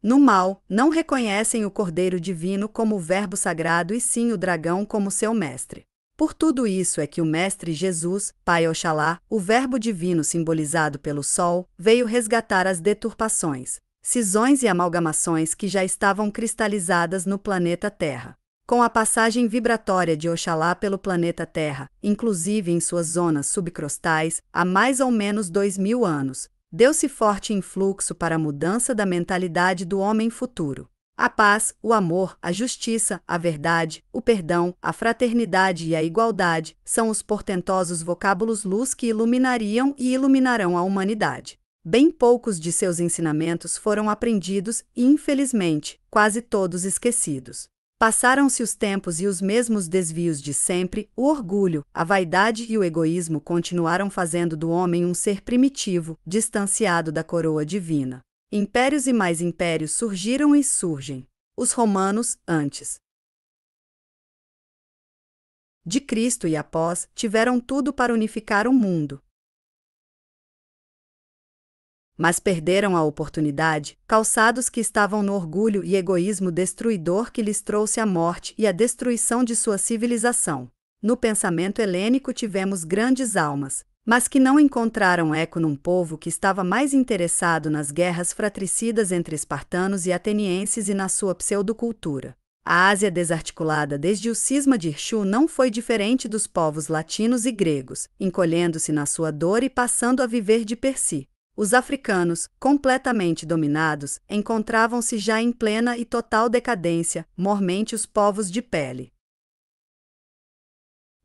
no mal, não reconhecem o Cordeiro Divino como o Verbo Sagrado e sim o dragão como seu mestre. Por tudo isso é que o Mestre Jesus, Pai Oxalá, o Verbo Divino simbolizado pelo Sol, veio resgatar as deturpações, cisões e amalgamações que já estavam cristalizadas no planeta Terra. Com a passagem vibratória de Oxalá pelo planeta Terra, inclusive em suas zonas subcrostais, há mais ou menos 2000 anos, deu-se forte influxo para a mudança da mentalidade do homem futuro. A paz, o amor, a justiça, a verdade, o perdão, a fraternidade e a igualdade são os portentosos vocábulos luz que iluminariam e iluminarão a humanidade. Bem poucos de seus ensinamentos foram aprendidos e, infelizmente, quase todos esquecidos. Passaram-se os tempos e os mesmos desvios de sempre, o orgulho, a vaidade e o egoísmo continuaram fazendo do homem um ser primitivo, distanciado da coroa divina. Impérios e mais impérios surgiram e surgem. Os romanos, antes de Cristo e após, tiveram tudo para unificar o mundo. Mas perderam a oportunidade, calçados que estavam no orgulho e egoísmo destruidor que lhes trouxe a morte e a destruição de sua civilização. No pensamento helênico tivemos grandes almas, mas que não encontraram eco num povo que estava mais interessado nas guerras fratricidas entre espartanos e atenienses e na sua pseudocultura. A Ásia desarticulada desde o cisma de Irshu não foi diferente dos povos latinos e gregos, encolhendo-se na sua dor e passando a viver de per si. Os africanos, completamente dominados, encontravam-se já em plena e total decadência, mormente os povos de pele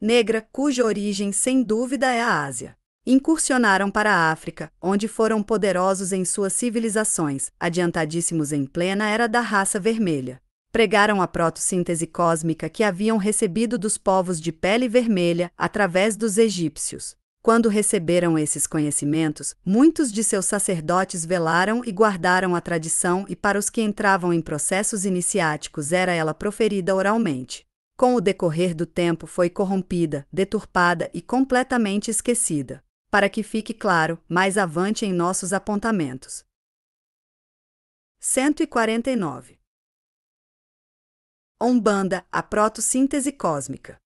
negra, cuja origem sem dúvida é a Ásia. Incursionaram para a África, onde foram poderosos em suas civilizações, adiantadíssimos em plena era da raça vermelha. Pregaram a protossíntese cósmica que haviam recebido dos povos de pele vermelha através dos egípcios. Quando receberam esses conhecimentos, muitos de seus sacerdotes velaram e guardaram a tradição e para os que entravam em processos iniciáticos era ela proferida oralmente. Com o decorrer do tempo foi corrompida, deturpada e completamente esquecida. Para que fique claro, mais avante em nossos apontamentos. 149. Umbanda, a protossíntese cósmica.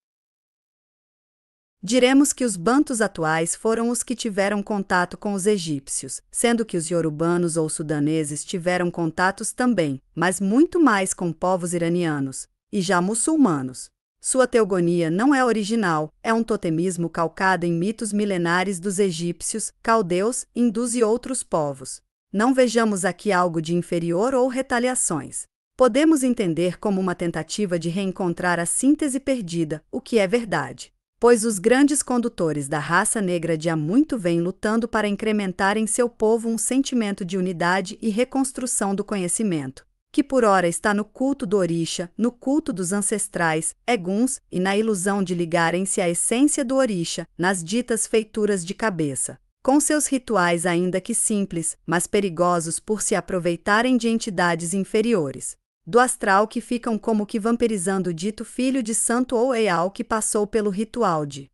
Diremos que os bantus atuais foram os que tiveram contato com os egípcios, sendo que os iorubanos ou sudaneses tiveram contatos também, mas muito mais com povos iranianos, e já muçulmanos. Sua teogonia não é original, é um totemismo calcado em mitos milenares dos egípcios, caldeus, hindus e outros povos. Não vejamos aqui algo de inferior ou retaliações. Podemos entender como uma tentativa de reencontrar a síntese perdida, o que é verdade. Pois os grandes condutores da raça negra de há muito vêm lutando para incrementar em seu povo um sentimento de unidade e reconstrução do conhecimento, que por ora está no culto do orixá, no culto dos ancestrais, eguns, e na ilusão de ligarem-se à essência do orixá, nas ditas feituras de cabeça, com seus rituais ainda que simples, mas perigosos por se aproveitarem de entidades inferiores do astral que ficam como que vampirizando o dito filho de santo ou eal que passou pelo ritual de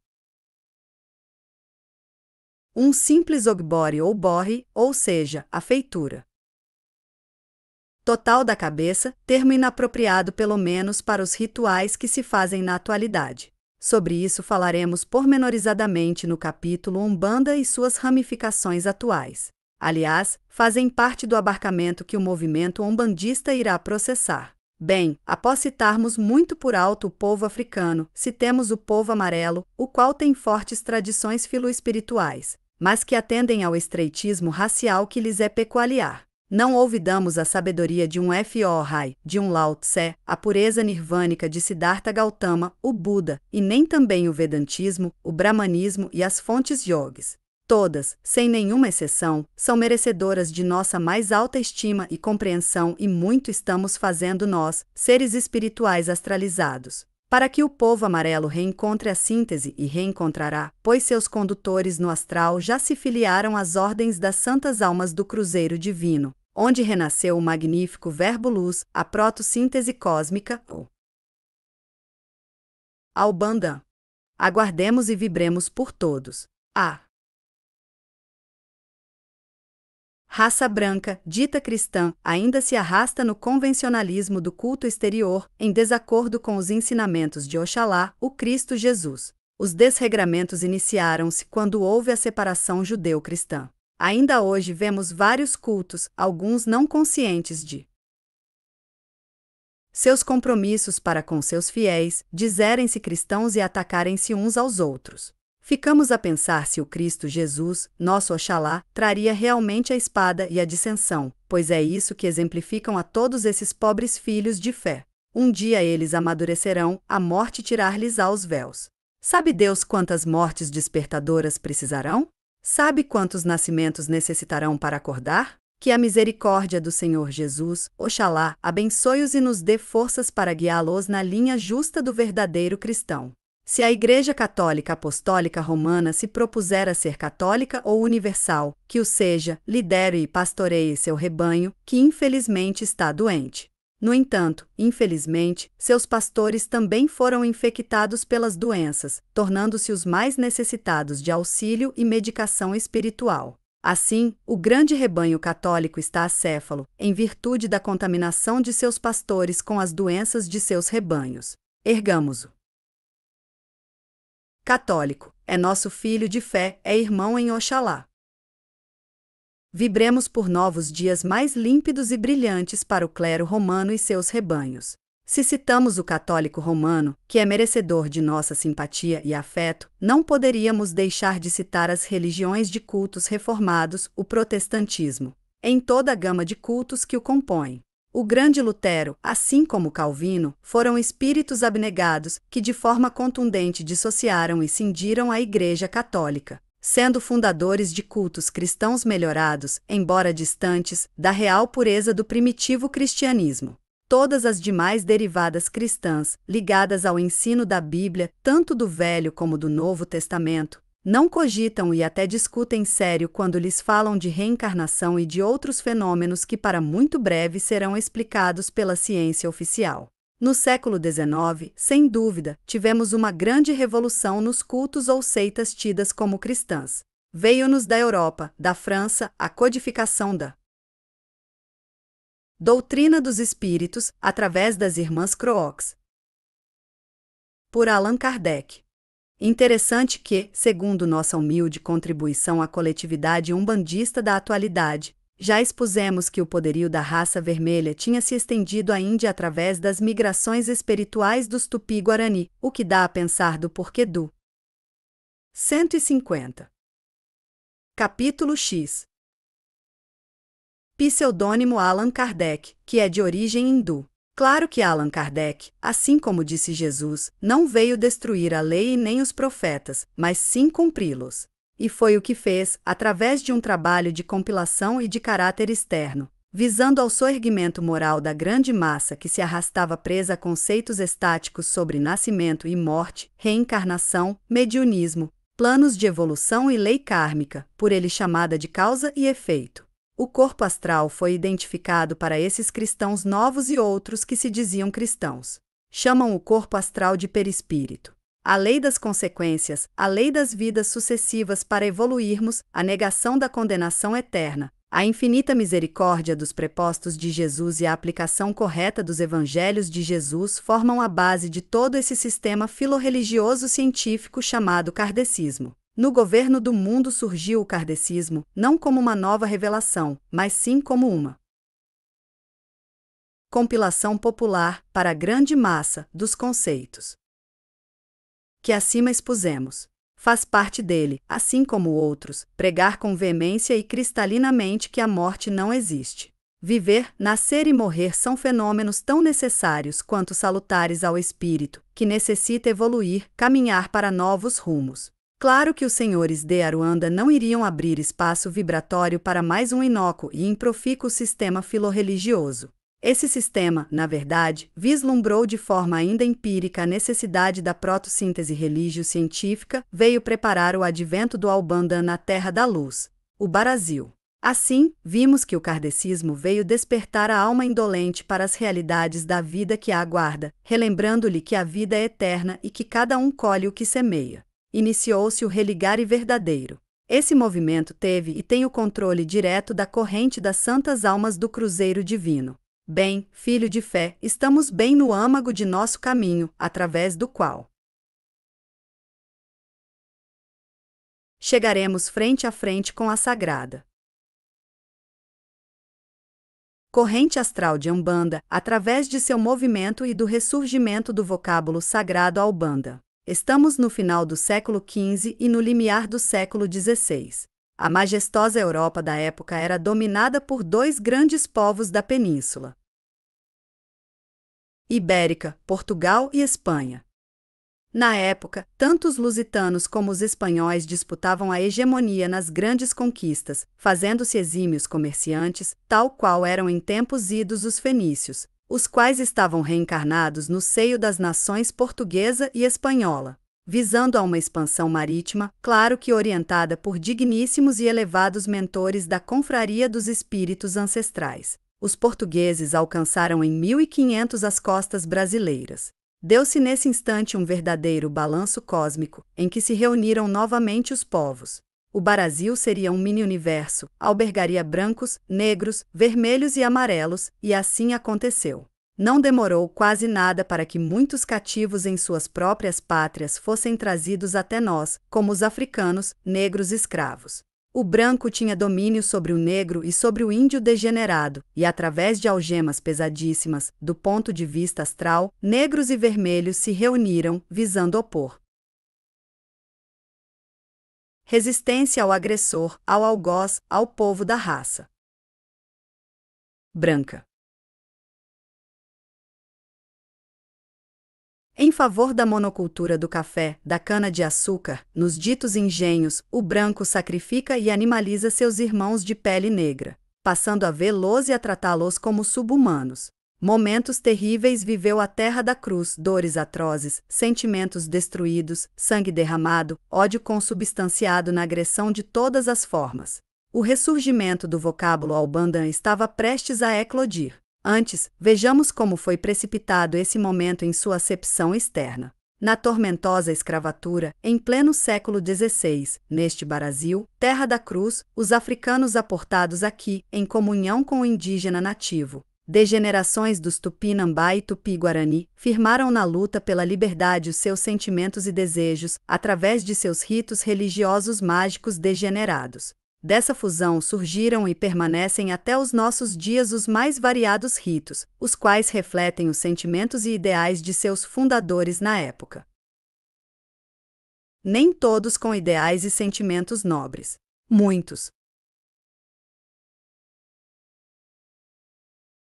um simples ogbore ou borre, ou seja, a feitura total da cabeça, termo inapropriado pelo menos para os rituais que se fazem na atualidade. Sobre isso falaremos pormenorizadamente no capítulo Umbanda e suas ramificações atuais. Aliás, fazem parte do abarcamento que o movimento umbandista irá processar. Bem, após citarmos muito por alto o povo africano, citemos o povo amarelo, o qual tem fortes tradições filoespirituais, mas que atendem ao estreitismo racial que lhes é peculiar. Não olvidamos a sabedoria de um F.O.Rai, de um Lao Tse, a pureza nirvânica de Siddhartha Gautama, o Buda, e nem também o Vedantismo, o Brahmanismo e as fontes yogis. Todas, sem nenhuma exceção, são merecedoras de nossa mais alta estima e compreensão e muito estamos fazendo nós, seres espirituais astralizados, para que o povo amarelo reencontre a síntese e reencontrará, pois seus condutores no astral já se filiaram às ordens das santas almas do Cruzeiro Divino, onde renasceu o magnífico verbo-luz, a protossíntese cósmica, a Umbanda. Aguardemos e vibremos por todos. A raça branca, dita cristã, ainda se arrasta no convencionalismo do culto exterior, em desacordo com os ensinamentos de Oxalá, o Cristo Jesus. Os desregramentos iniciaram-se quando houve a separação judeu-cristã. Ainda hoje vemos vários cultos, alguns não conscientes de Seus compromissos para com seus fiéis, dizerem-se cristãos e atacarem-se uns aos outros. Ficamos a pensar se o Cristo Jesus, nosso Oxalá, traria realmente a espada e a dissensão, pois é isso que exemplificam a todos esses pobres filhos de fé. Um dia eles amadurecerão, a morte tirar-lhes-á os véus. Sabe Deus quantas mortes despertadoras precisarão? Sabe quantos nascimentos necessitarão para acordar? Que a misericórdia do Senhor Jesus, Oxalá, abençoe-os e nos dê forças para guiá-los na linha justa do verdadeiro cristão. Se a Igreja Católica Apostólica Romana se propuser a ser católica ou universal, que o seja, lidere e pastoreie seu rebanho, que infelizmente está doente. No entanto, infelizmente, seus pastores também foram infectados pelas doenças, tornando-se os mais necessitados de auxílio e medicação espiritual. Assim, o grande rebanho católico está acéfalo, em virtude da contaminação de seus pastores com as doenças de seus rebanhos. Ergamo-o. Católico, é nosso filho de fé, é irmão em Oxalá. Vibremos por novos dias mais límpidos e brilhantes para o clero romano e seus rebanhos. Se citamos o católico romano, que é merecedor de nossa simpatia e afeto, não poderíamos deixar de citar as religiões de cultos reformados, o protestantismo, em toda a gama de cultos que o compõem. O grande Lutero, assim como Calvino, foram espíritos abnegados que de forma contundente dissociaram e cindiram a Igreja Católica, sendo fundadores de cultos cristãos melhorados, embora distantes, da real pureza do primitivo cristianismo. Todas as demais derivadas cristãs, ligadas ao ensino da Bíblia, tanto do Velho como do Novo Testamento, não cogitam e até discutem sério quando lhes falam de reencarnação e de outros fenômenos que para muito breve serão explicados pela ciência oficial. No século XIX, sem dúvida, tivemos uma grande revolução nos cultos ou seitas tidas como cristãs. Veio-nos da Europa, da França, a codificação da doutrina dos espíritos, através das irmãs Croix. Por Allan Kardec. Interessante que, segundo nossa humilde contribuição à coletividade umbandista da atualidade, já expusemos que o poderio da raça vermelha tinha se estendido à Índia através das migrações espirituais dos Tupi-Guarani, o que dá a pensar do porquê do 150. Capítulo X. Pseudônimo Allan Kardec, que é de origem hindu. Claro que Allan Kardec, assim como disse Jesus, não veio destruir a lei e nem os profetas, mas sim cumpri-los. E foi o que fez, através de um trabalho de compilação e de caráter externo, visando ao soerguimento moral da grande massa que se arrastava presa a conceitos estáticos sobre nascimento e morte, reencarnação, mediunismo, planos de evolução e lei kármica, por ele chamada de causa e efeito. O corpo astral foi identificado para esses cristãos novos e outros que se diziam cristãos. Chamam o corpo astral de perispírito. A lei das consequências, a lei das vidas sucessivas para evoluirmos, a negação da condenação eterna, a infinita misericórdia dos prepostos de Jesus e a aplicação correta dos evangelhos de Jesus formam a base de todo esse sistema filorreligioso científico chamado kardecismo. No governo do mundo surgiu o kardecismo, não como uma nova revelação, mas sim como uma compilação popular, para a grande massa, dos conceitos que acima expusemos. Faz parte dele, assim como outros, pregar com veemência e cristalinamente que a morte não existe. Viver, nascer e morrer são fenômenos tão necessários quanto salutares ao espírito, que necessita evoluir, caminhar para novos rumos. Claro que os senhores de Aruanda não iriam abrir espaço vibratório para mais um inócuo e improfícuo sistema filorreligioso. Esse sistema, na verdade, vislumbrou de forma ainda empírica a necessidade da protossíntese religio-científica, veio preparar o advento do Albanda na Terra da Luz, o Brasil. Assim, vimos que o kardecismo veio despertar a alma indolente para as realidades da vida que a aguarda, relembrando-lhe que a vida é eterna e que cada um colhe o que semeia. Iniciou-se o religare verdadeiro. Esse movimento teve e tem o controle direto da corrente das santas almas do cruzeiro divino. Bem, filho de fé, estamos bem no âmago de nosso caminho, através do qual chegaremos frente a frente com a sagrada corrente astral de Umbanda, através de seu movimento e do ressurgimento do vocábulo sagrado a Umbanda. Estamos no final do século XV e no limiar do século XVI. A majestosa Europa da época era dominada por dois grandes povos da península ibérica, Portugal e Espanha. Na época, tanto os lusitanos como os espanhóis disputavam a hegemonia nas grandes conquistas, fazendo-se exímios comerciantes, tal qual eram em tempos idos os fenícios, os quais estavam reencarnados no seio das nações portuguesa e espanhola, visando a uma expansão marítima, claro que orientada por digníssimos e elevados mentores da confraria dos espíritos ancestrais. Os portugueses alcançaram em 1500 as costas brasileiras. Deu-se nesse instante um verdadeiro balanço cósmico, em que se reuniram novamente os povos. O Brasil seria um mini-universo, albergaria brancos, negros, vermelhos e amarelos, e assim aconteceu. Não demorou quase nada para que muitos cativos em suas próprias pátrias fossem trazidos até nós, como os africanos, negros escravos. O branco tinha domínio sobre o negro e sobre o índio degenerado, e através de algemas pesadíssimas, do ponto de vista astral, negros e vermelhos se reuniram, visando opor resistência ao agressor, ao algoz, ao povo da raça branca. Em favor da monocultura do café, da cana-de-açúcar, nos ditos engenhos, o branco sacrifica e animaliza seus irmãos de pele negra, passando a vê-los e a tratá-los como sub-humanos. Momentos terríveis viveu a terra da cruz, dores atrozes, sentimentos destruídos, sangue derramado, ódio consubstanciado na agressão de todas as formas. O ressurgimento do vocábulo Umbanda estava prestes a eclodir. Antes, vejamos como foi precipitado esse momento em sua acepção externa. Na tormentosa escravatura, em pleno século XVI, neste Brasil, terra da cruz, os africanos aportados aqui, em comunhão com o indígena nativo, degenerações dos Tupinambá e Tupi-Guarani, firmaram na luta pela liberdade os seus sentimentos e desejos, através de seus ritos religiosos mágicos degenerados. Dessa fusão surgiram e permanecem até os nossos dias os mais variados ritos, os quais refletem os sentimentos e ideais de seus fundadores na época. Nem todos com ideais e sentimentos nobres. Muitos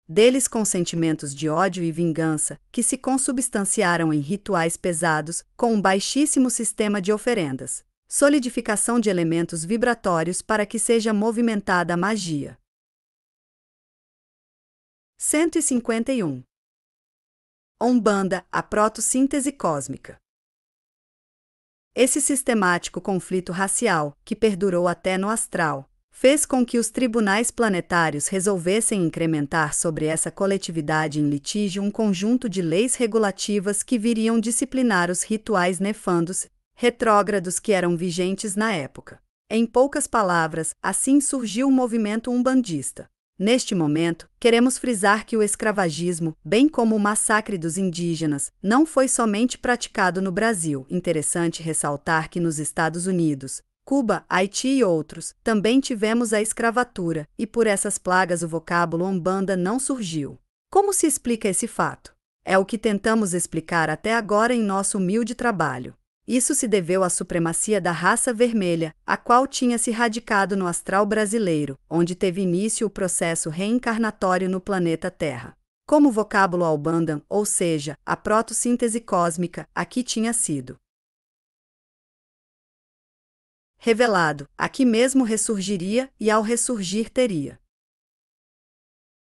deles com sentimentos de ódio e vingança, que se consubstanciaram em rituais pesados, com um baixíssimo sistema de oferendas. Solidificação de elementos vibratórios para que seja movimentada a magia. 151. Umbanda, a protossíntese cósmica. Esse sistemático conflito racial, que perdurou até no astral, fez com que os tribunais planetários resolvessem incrementar sobre essa coletividade em litígio um conjunto de leis regulativas que viriam disciplinar os rituais nefandos retrógrados que eram vigentes na época. Em poucas palavras, assim surgiu o movimento umbandista. Neste momento, queremos frisar que o escravagismo, bem como o massacre dos indígenas, não foi somente praticado no Brasil. Interessante ressaltar que nos Estados Unidos, Cuba, Haiti e outros, também tivemos a escravatura, e por essas plagas o vocábulo Umbanda não surgiu. Como se explica esse fato? É o que tentamos explicar até agora em nosso humilde trabalho. Isso se deveu à supremacia da raça vermelha, a qual tinha se radicado no astral brasileiro, onde teve início o processo reencarnatório no planeta Terra. Como o vocábulo Umbanda, ou seja, a protossíntese cósmica, aqui tinha sido revelado, aqui mesmo ressurgiria e ao ressurgir teria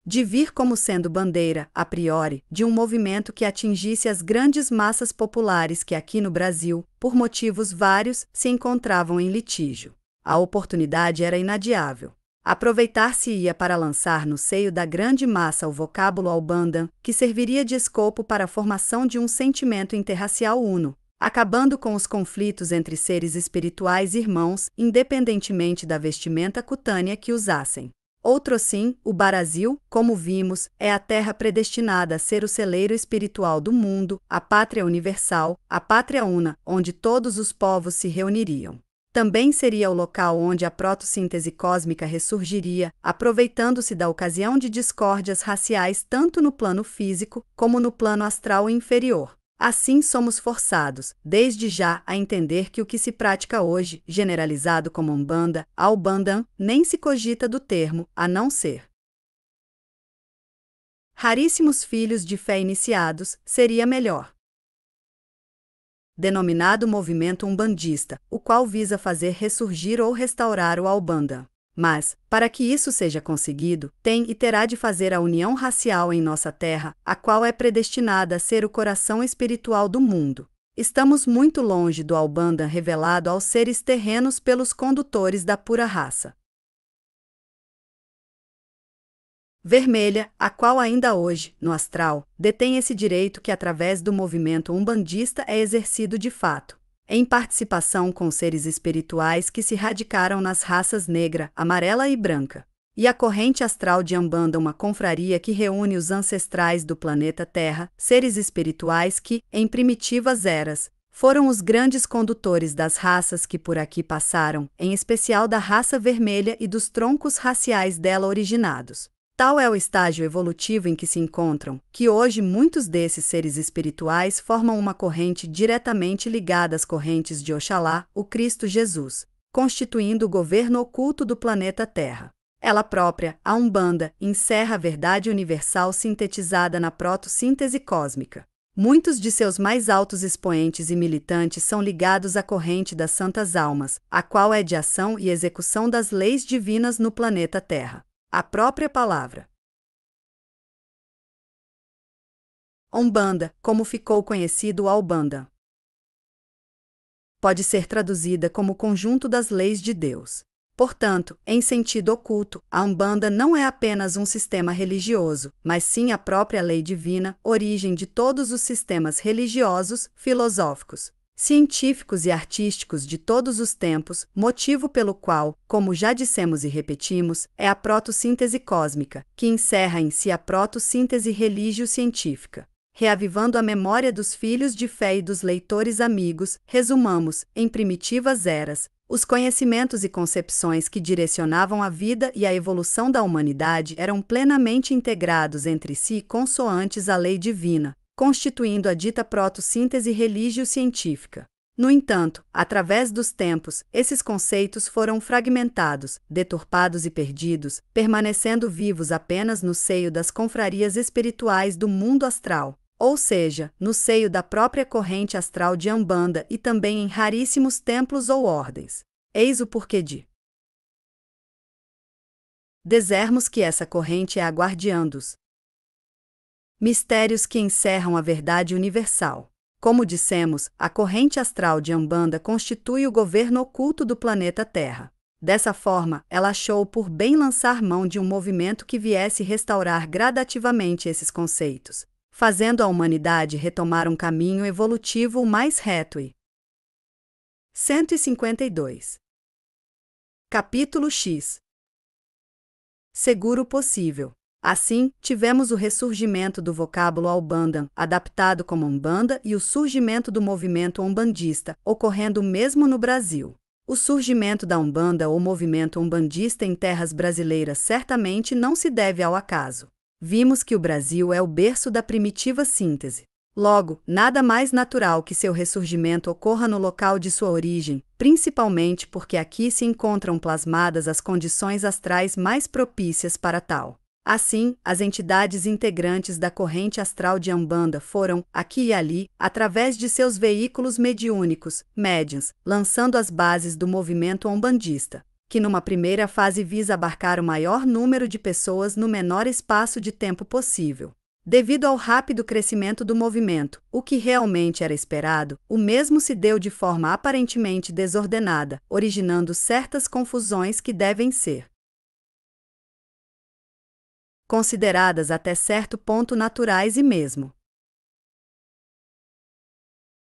de vir como sendo bandeira, a priori, de um movimento que atingisse as grandes massas populares que aqui no Brasil, por motivos vários, se encontravam em litígio. A oportunidade era inadiável. Aproveitar-se-ia para lançar no seio da grande massa o vocábulo Umbanda, que serviria de escopo para a formação de um sentimento interracial uno, acabando com os conflitos entre seres espirituais irmãos, independentemente da vestimenta cutânea que usassem. Outrossim, o Brasil, como vimos, é a terra predestinada a ser o celeiro espiritual do mundo, a pátria universal, a pátria una, onde todos os povos se reuniriam. Também seria o local onde a protossíntese cósmica ressurgiria, aproveitando-se da ocasião de discórdias raciais tanto no plano físico como no plano astral inferior. Assim somos forçados, desde já, a entender que o que se pratica hoje, generalizado como Umbanda, Albandã, nem se cogita do termo, a não ser raríssimos filhos de fé iniciados, seria melhor denominado movimento umbandista, o qual visa fazer ressurgir ou restaurar o Albanda. Mas, para que isso seja conseguido, tem e terá de fazer a união racial em nossa terra, a qual é predestinada a ser o coração espiritual do mundo. Estamos muito longe do Albanda revelado aos seres terrenos pelos condutores da pura raça vermelha, a qual ainda hoje, no astral, detém esse direito que através do movimento umbandista é exercido de fato, em participação com seres espirituais que se radicaram nas raças negra, amarela e branca. E a corrente astral de Umbanda, uma confraria que reúne os ancestrais do planeta Terra, seres espirituais que, em primitivas eras, foram os grandes condutores das raças que por aqui passaram, em especial da raça vermelha e dos troncos raciais dela originados. Tal é o estágio evolutivo em que se encontram, que hoje muitos desses seres espirituais formam uma corrente diretamente ligada às correntes de Oxalá, o Cristo Jesus, constituindo o governo oculto do planeta Terra. Ela própria, a Umbanda, encerra a verdade universal sintetizada na protossíntese cósmica. Muitos de seus mais altos expoentes e militantes são ligados à corrente das Santas Almas, a qual é de ação e execução das leis divinas no planeta Terra. A própria palavra Umbanda, como ficou conhecido o Albanda, pode ser traduzida como conjunto das leis de Deus. Portanto, em sentido oculto, a Umbanda não é apenas um sistema religioso, mas sim a própria lei divina, origem de todos os sistemas religiosos, filosóficos, científicos e artísticos de todos os tempos, motivo pelo qual, como já dissemos e repetimos, é a protossíntese cósmica, que encerra em si a protossíntese religio-científica. Reavivando a memória dos filhos de fé e dos leitores amigos, resumamos, em primitivas eras, os conhecimentos e concepções que direcionavam a vida e a evolução da humanidade eram plenamente integrados entre si consoantes à lei divina, constituindo a dita protossíntese religio-científica. No entanto, através dos tempos, esses conceitos foram fragmentados, deturpados e perdidos, permanecendo vivos apenas no seio das confrarias espirituais do mundo astral, ou seja, no seio da própria corrente astral de Umbanda e também em raríssimos templos ou ordens. Eis o porquê de dizermos que essa corrente é a guardiã dos mistérios que encerram a verdade universal. Como dissemos, a corrente astral de Umbanda constitui o governo oculto do planeta Terra. Dessa forma, ela achou por bem lançar mão de um movimento que viesse restaurar gradativamente esses conceitos, fazendo a humanidade retomar um caminho evolutivo o mais reto e 152. Capítulo X. Seguro possível. Assim, tivemos o ressurgimento do vocábulo Albanda, adaptado como Umbanda, e o surgimento do movimento umbandista, ocorrendo mesmo no Brasil. O surgimento da Umbanda ou movimento umbandista em terras brasileiras certamente não se deve ao acaso. Vimos que o Brasil é o berço da primitiva síntese. Logo, nada mais natural que seu ressurgimento ocorra no local de sua origem, principalmente porque aqui se encontram plasmadas as condições astrais mais propícias para tal. Assim, as entidades integrantes da corrente astral de Umbanda foram, aqui e ali, através de seus veículos mediúnicos, médiuns, lançando as bases do movimento umbandista, que numa primeira fase visa abarcar o maior número de pessoas no menor espaço de tempo possível. Devido ao rápido crescimento do movimento, o que realmente era esperado, o mesmo se deu de forma aparentemente desordenada, originando certas confusões que devem ser consideradas até certo ponto naturais e mesmo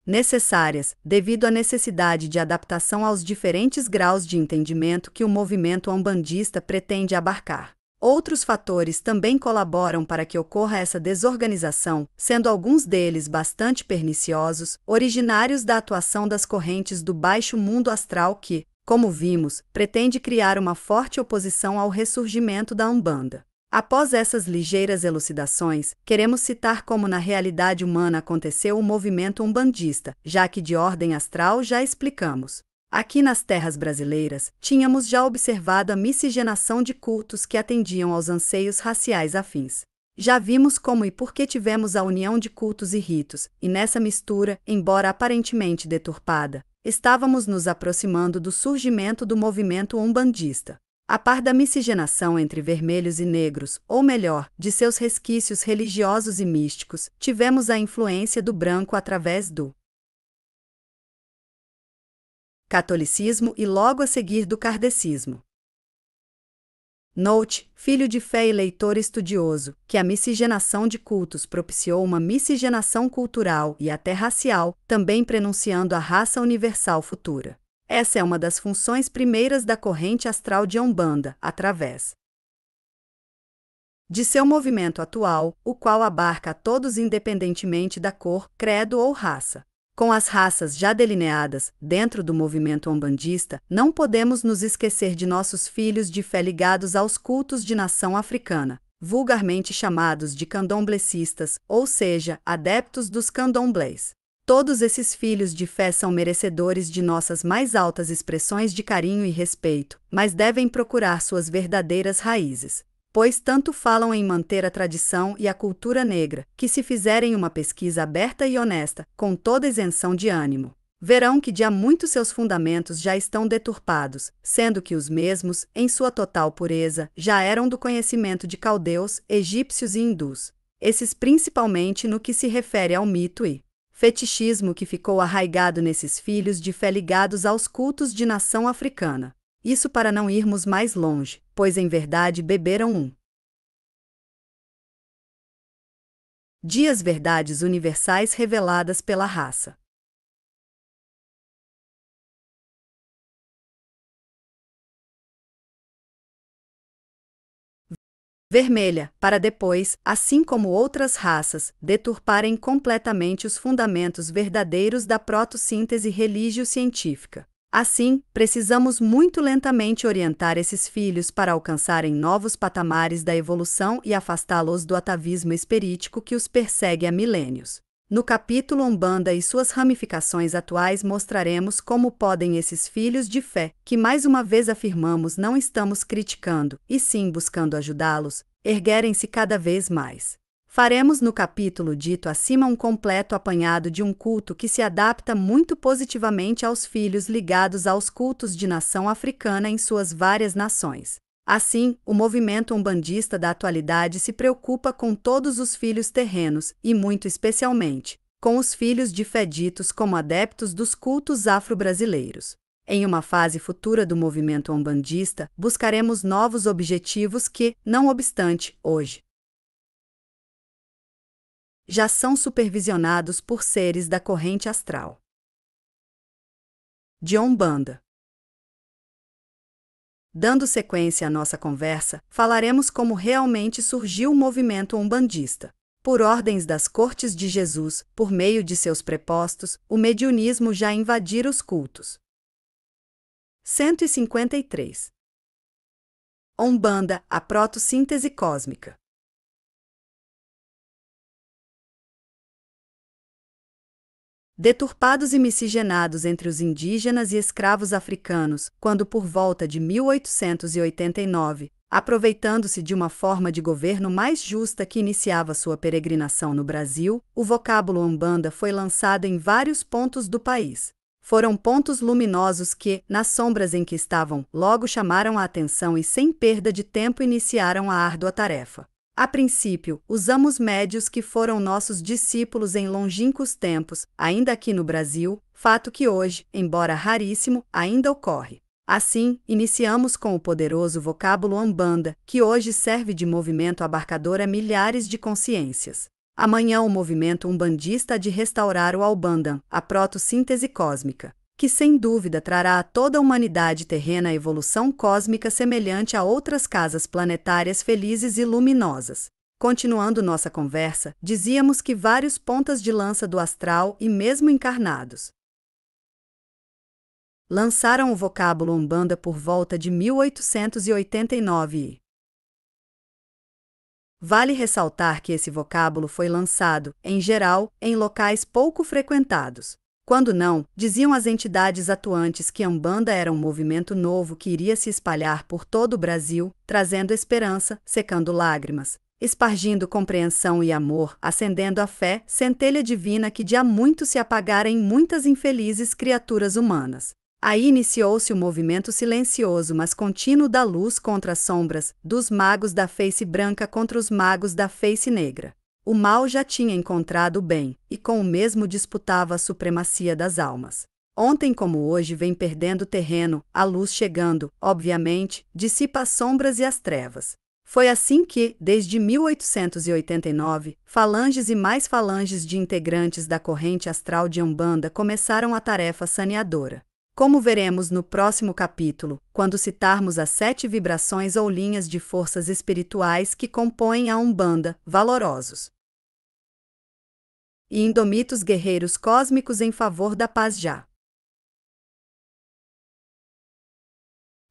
necessárias, devido à necessidade de adaptação aos diferentes graus de entendimento que o movimento umbandista pretende abarcar. Outros fatores também colaboram para que ocorra essa desorganização, sendo alguns deles bastante perniciosos, originários da atuação das correntes do baixo mundo astral que, como vimos, pretende criar uma forte oposição ao ressurgimento da Umbanda. Após essas ligeiras elucidações, queremos citar como na realidade humana aconteceu o movimento umbandista, já que de ordem astral já explicamos. Aqui nas terras brasileiras, tínhamos já observado a miscigenação de cultos que atendiam aos anseios raciais afins. Já vimos como e por que tivemos a união de cultos e ritos, e nessa mistura, embora aparentemente deturpada, estávamos nos aproximando do surgimento do movimento umbandista. A par da miscigenação entre vermelhos e negros, ou melhor, de seus resquícios religiosos e místicos, tivemos a influência do branco através do catolicismo e logo a seguir do kardecismo. Note, filho de fé e leitor estudioso, que a miscigenação de cultos propiciou uma miscigenação cultural e até racial, também prenunciando a raça universal futura. Essa é uma das funções primeiras da corrente astral de Umbanda, através de seu movimento atual, o qual abarca a todos independentemente da cor, credo ou raça. Com as raças já delineadas dentro do movimento umbandista, não podemos nos esquecer de nossos filhos de fé ligados aos cultos de nação africana, vulgarmente chamados de candomblecistas, ou seja, adeptos dos candomblés. Todos esses filhos de fé são merecedores de nossas mais altas expressões de carinho e respeito, mas devem procurar suas verdadeiras raízes. Pois tanto falam em manter a tradição e a cultura negra, que se fizerem uma pesquisa aberta e honesta, com toda isenção de ânimo, verão que de há muito seus fundamentos já estão deturpados, sendo que os mesmos, em sua total pureza, já eram do conhecimento de caldeus, egípcios e hindus. Esses principalmente no que se refere ao mito e fetichismo que ficou arraigado nesses filhos de fé ligados aos cultos de nação africana. Isso para não irmos mais longe, pois em verdade beberam dias verdades universais reveladas pela raça vermelha, para depois, assim como outras raças, deturparem completamente os fundamentos verdadeiros da protossíntese religio-científica. Assim, precisamos muito lentamente orientar esses filhos para alcançarem novos patamares da evolução e afastá-los do atavismo espirítico que os persegue há milênios. No capítulo Umbanda e suas ramificações atuais mostraremos como podem esses filhos de fé, que mais uma vez afirmamos não estamos criticando, e sim buscando ajudá-los, erguerem-se cada vez mais. Faremos no capítulo dito acima um completo apanhado de um culto que se adapta muito positivamente aos filhos ligados aos cultos de nação africana em suas várias nações. Assim, o movimento umbandista da atualidade se preocupa com todos os filhos terrenos e, muito especialmente, com os filhos de fé ditos como adeptos dos cultos afro-brasileiros. Em uma fase futura do movimento umbandista, buscaremos novos objetivos que, não obstante, hoje já são supervisionados por seres da corrente astral de Umbanda. Dando sequência à nossa conversa, falaremos como realmente surgiu o movimento umbandista. Por ordens das cortes de Jesus, por meio de seus prepostos, o mediunismo já invadira os cultos. 153. Umbanda, a protossíntese cósmica. Deturpados e miscigenados entre os indígenas e escravos africanos, quando por volta de 1889, aproveitando-se de uma forma de governo mais justa que iniciava sua peregrinação no Brasil, o vocábulo Umbanda foi lançado em vários pontos do país. Foram pontos luminosos que, nas sombras em que estavam, logo chamaram a atenção e sem perda de tempo iniciaram a árdua tarefa. A princípio, usamos médios que foram nossos discípulos em longínquos tempos, ainda aqui no Brasil, fato que hoje, embora raríssimo, ainda ocorre. Assim, iniciamos com o poderoso vocábulo Umbanda, que hoje serve de movimento abarcador a milhares de consciências. Amanhã o movimento umbandista há de restaurar o Albandam, a protossíntese cósmica, que sem dúvida trará a toda a humanidade terrena a evolução cósmica semelhante a outras casas planetárias felizes e luminosas. Continuando nossa conversa, dizíamos que vários pontas de lança do astral e mesmo encarnados lançaram o vocábulo Umbanda por volta de 1889. Vale ressaltar que esse vocábulo foi lançado, em geral, em locais pouco frequentados. Quando não, diziam as entidades atuantes que a Umbanda era um movimento novo que iria se espalhar por todo o Brasil, trazendo esperança, secando lágrimas, espargindo compreensão e amor, acendendo a fé, centelha divina que de há muito se apagara em muitas infelizes criaturas humanas. Aí iniciou-se o movimento silencioso mas contínuo da luz contra as sombras, dos magos da face branca contra os magos da face negra. O mal já tinha encontrado o bem, e com o mesmo disputava a supremacia das almas. Ontem como hoje vem perdendo terreno, a luz chegando, obviamente, dissipa as sombras e as trevas. Foi assim que, desde 1889, falanges e mais falanges de integrantes da corrente astral de Umbanda começaram a tarefa saneadora. Como veremos no próximo capítulo, quando citarmos as 7 vibrações ou linhas de forças espirituais que compõem a Umbanda, valorosos e indomitos guerreiros cósmicos em favor da paz já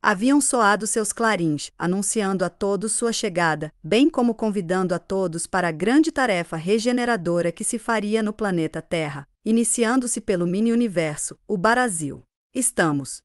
haviam soado seus clarins, anunciando a todos sua chegada, bem como convidando a todos para a grande tarefa regeneradora que se faria no planeta Terra, iniciando-se pelo mini-universo, o Brasil. Estamos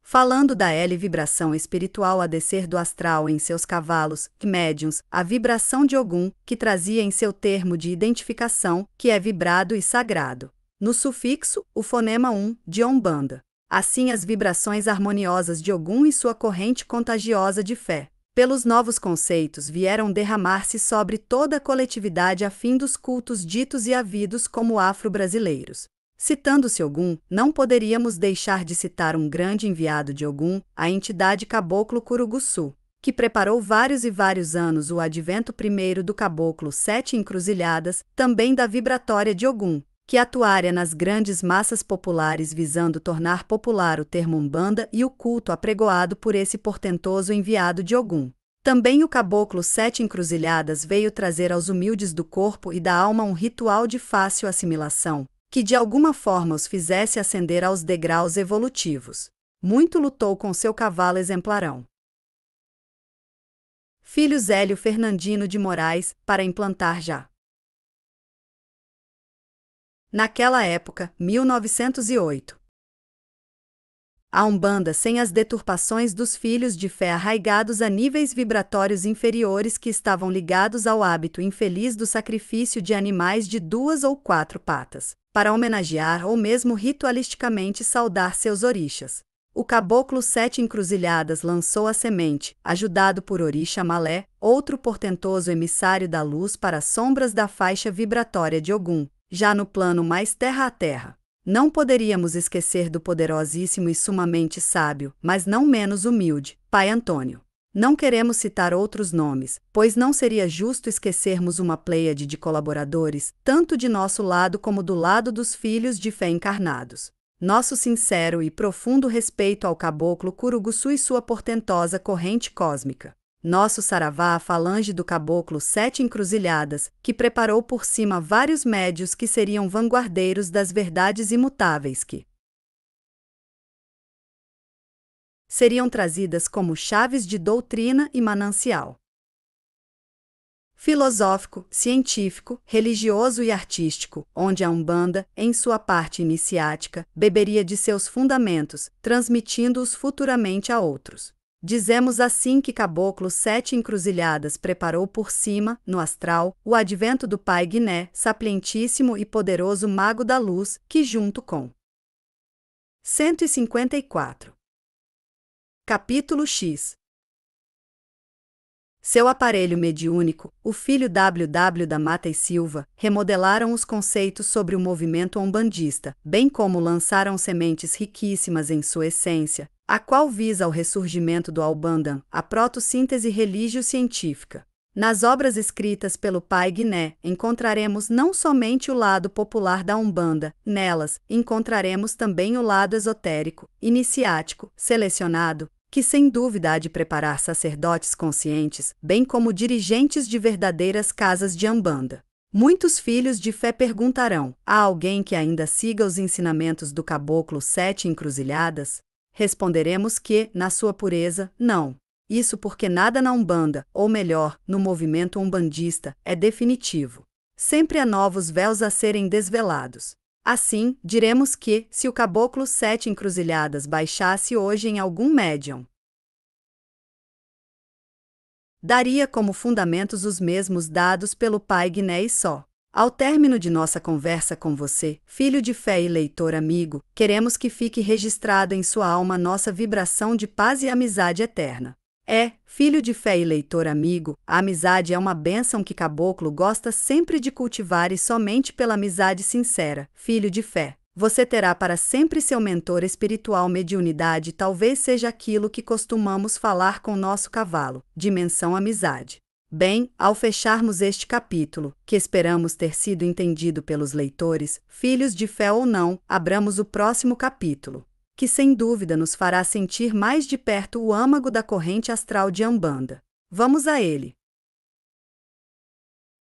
falando da vibração espiritual a descer do astral em seus cavalos, médiuns, a vibração de Ogum, que trazia em seu termo de identificação, que é vibrado e sagrado. No sufixo, o fonema de Umbanda. Assim as vibrações harmoniosas de Ogum e sua corrente contagiosa de fé, pelos novos conceitos vieram derramar-se sobre toda a coletividade a fim dos cultos ditos e havidos como afro-brasileiros. Citando-se Ogum, não poderíamos deixar de citar um grande enviado de Ogum, a entidade Caboclo Curuguçu, que preparou vários e vários anos o advento primeiro do Caboclo 7 Encruzilhadas, também da vibratória de Ogum, que atuaria nas grandes massas populares visando tornar popular o termo Umbanda e o culto apregoado por esse portentoso enviado de Ogum. Também o Caboclo 7 Encruzilhadas veio trazer aos humildes do corpo e da alma um ritual de fácil assimilação, que de alguma forma os fizesse ascender aos degraus evolutivos. Muito lutou com seu cavalo exemplarão. Filho Zélio Fernandino de Moraes, para implantar já. Naquela época, 1908. A Umbanda sem as deturpações dos filhos de fé arraigados a níveis vibratórios inferiores que estavam ligados ao hábito infeliz do sacrifício de animais de 2 ou 4 patas, para homenagear ou mesmo ritualisticamente saudar seus orixás. O Caboclo 7 Encruzilhadas lançou a semente, ajudado por Orixá Malé, outro portentoso emissário da luz para as sombras da faixa vibratória de Ogum, já no plano mais terra a terra. Não poderíamos esquecer do poderosíssimo e sumamente sábio, mas não menos humilde, Pai Antônio. Não queremos citar outros nomes, pois não seria justo esquecermos uma pleiade de colaboradores, tanto de nosso lado como do lado dos filhos de fé encarnados. Nosso sincero e profundo respeito ao Caboclo Curuguçu e sua portentosa corrente cósmica. Nosso saravá à falange do Caboclo 7 Encruzilhadas, que preparou por cima vários médios que seriam vanguardeiros das verdades imutáveis que seriam trazidas como chaves de doutrina e manancial filosófico, científico, religioso e artístico, onde a Umbanda, em sua parte iniciática, beberia de seus fundamentos, transmitindo-os futuramente a outros. Dizemos assim que Caboclo 7 Encruzilhadas preparou por cima, no astral, o advento do Pai Guiné, sapientíssimo e poderoso mago da luz, que junto com 154. Capítulo X. Seu aparelho mediúnico, o filho W. da Mata e Silva, remodelaram os conceitos sobre o movimento umbandista, bem como lançaram sementes riquíssimas em sua essência, a qual visa ao ressurgimento do Albandan, a protossíntese religio-científica. Nas obras escritas pelo Pai Guiné, encontraremos não somente o lado popular da Umbanda, nelas, encontraremos também o lado esotérico, iniciático, selecionado, que sem dúvida há de preparar sacerdotes conscientes, bem como dirigentes de verdadeiras casas de Umbanda. Muitos filhos de fé perguntarão: há alguém que ainda siga os ensinamentos do caboclo 7 encruzilhadas? Responderemos que, na sua pureza, não. Isso porque nada na Umbanda, ou melhor, no movimento umbandista, é definitivo. Sempre há novos véus a serem desvelados. Assim, diremos que, se o caboclo 7 encruzilhadas baixasse hoje em algum médium, daria como fundamentos os mesmos dados pelo pai Guiné e só. Ao término de nossa conversa com você, filho de fé e leitor amigo, queremos que fique registrado em sua alma nossa vibração de paz e amizade eterna. Filho de fé e leitor amigo, a amizade é uma bênção que Caboclo gosta sempre de cultivar e somente pela amizade sincera, filho de fé, você terá para sempre seu mentor espiritual. Mediunidade talvez seja aquilo que costumamos falar com nosso cavalo, dimensão amizade. Bem, ao fecharmos este capítulo, que esperamos ter sido entendido pelos leitores, filhos de fé ou não, abramos o próximo capítulo, que sem dúvida nos fará sentir mais de perto o âmago da corrente astral de Umbanda. Vamos a ele!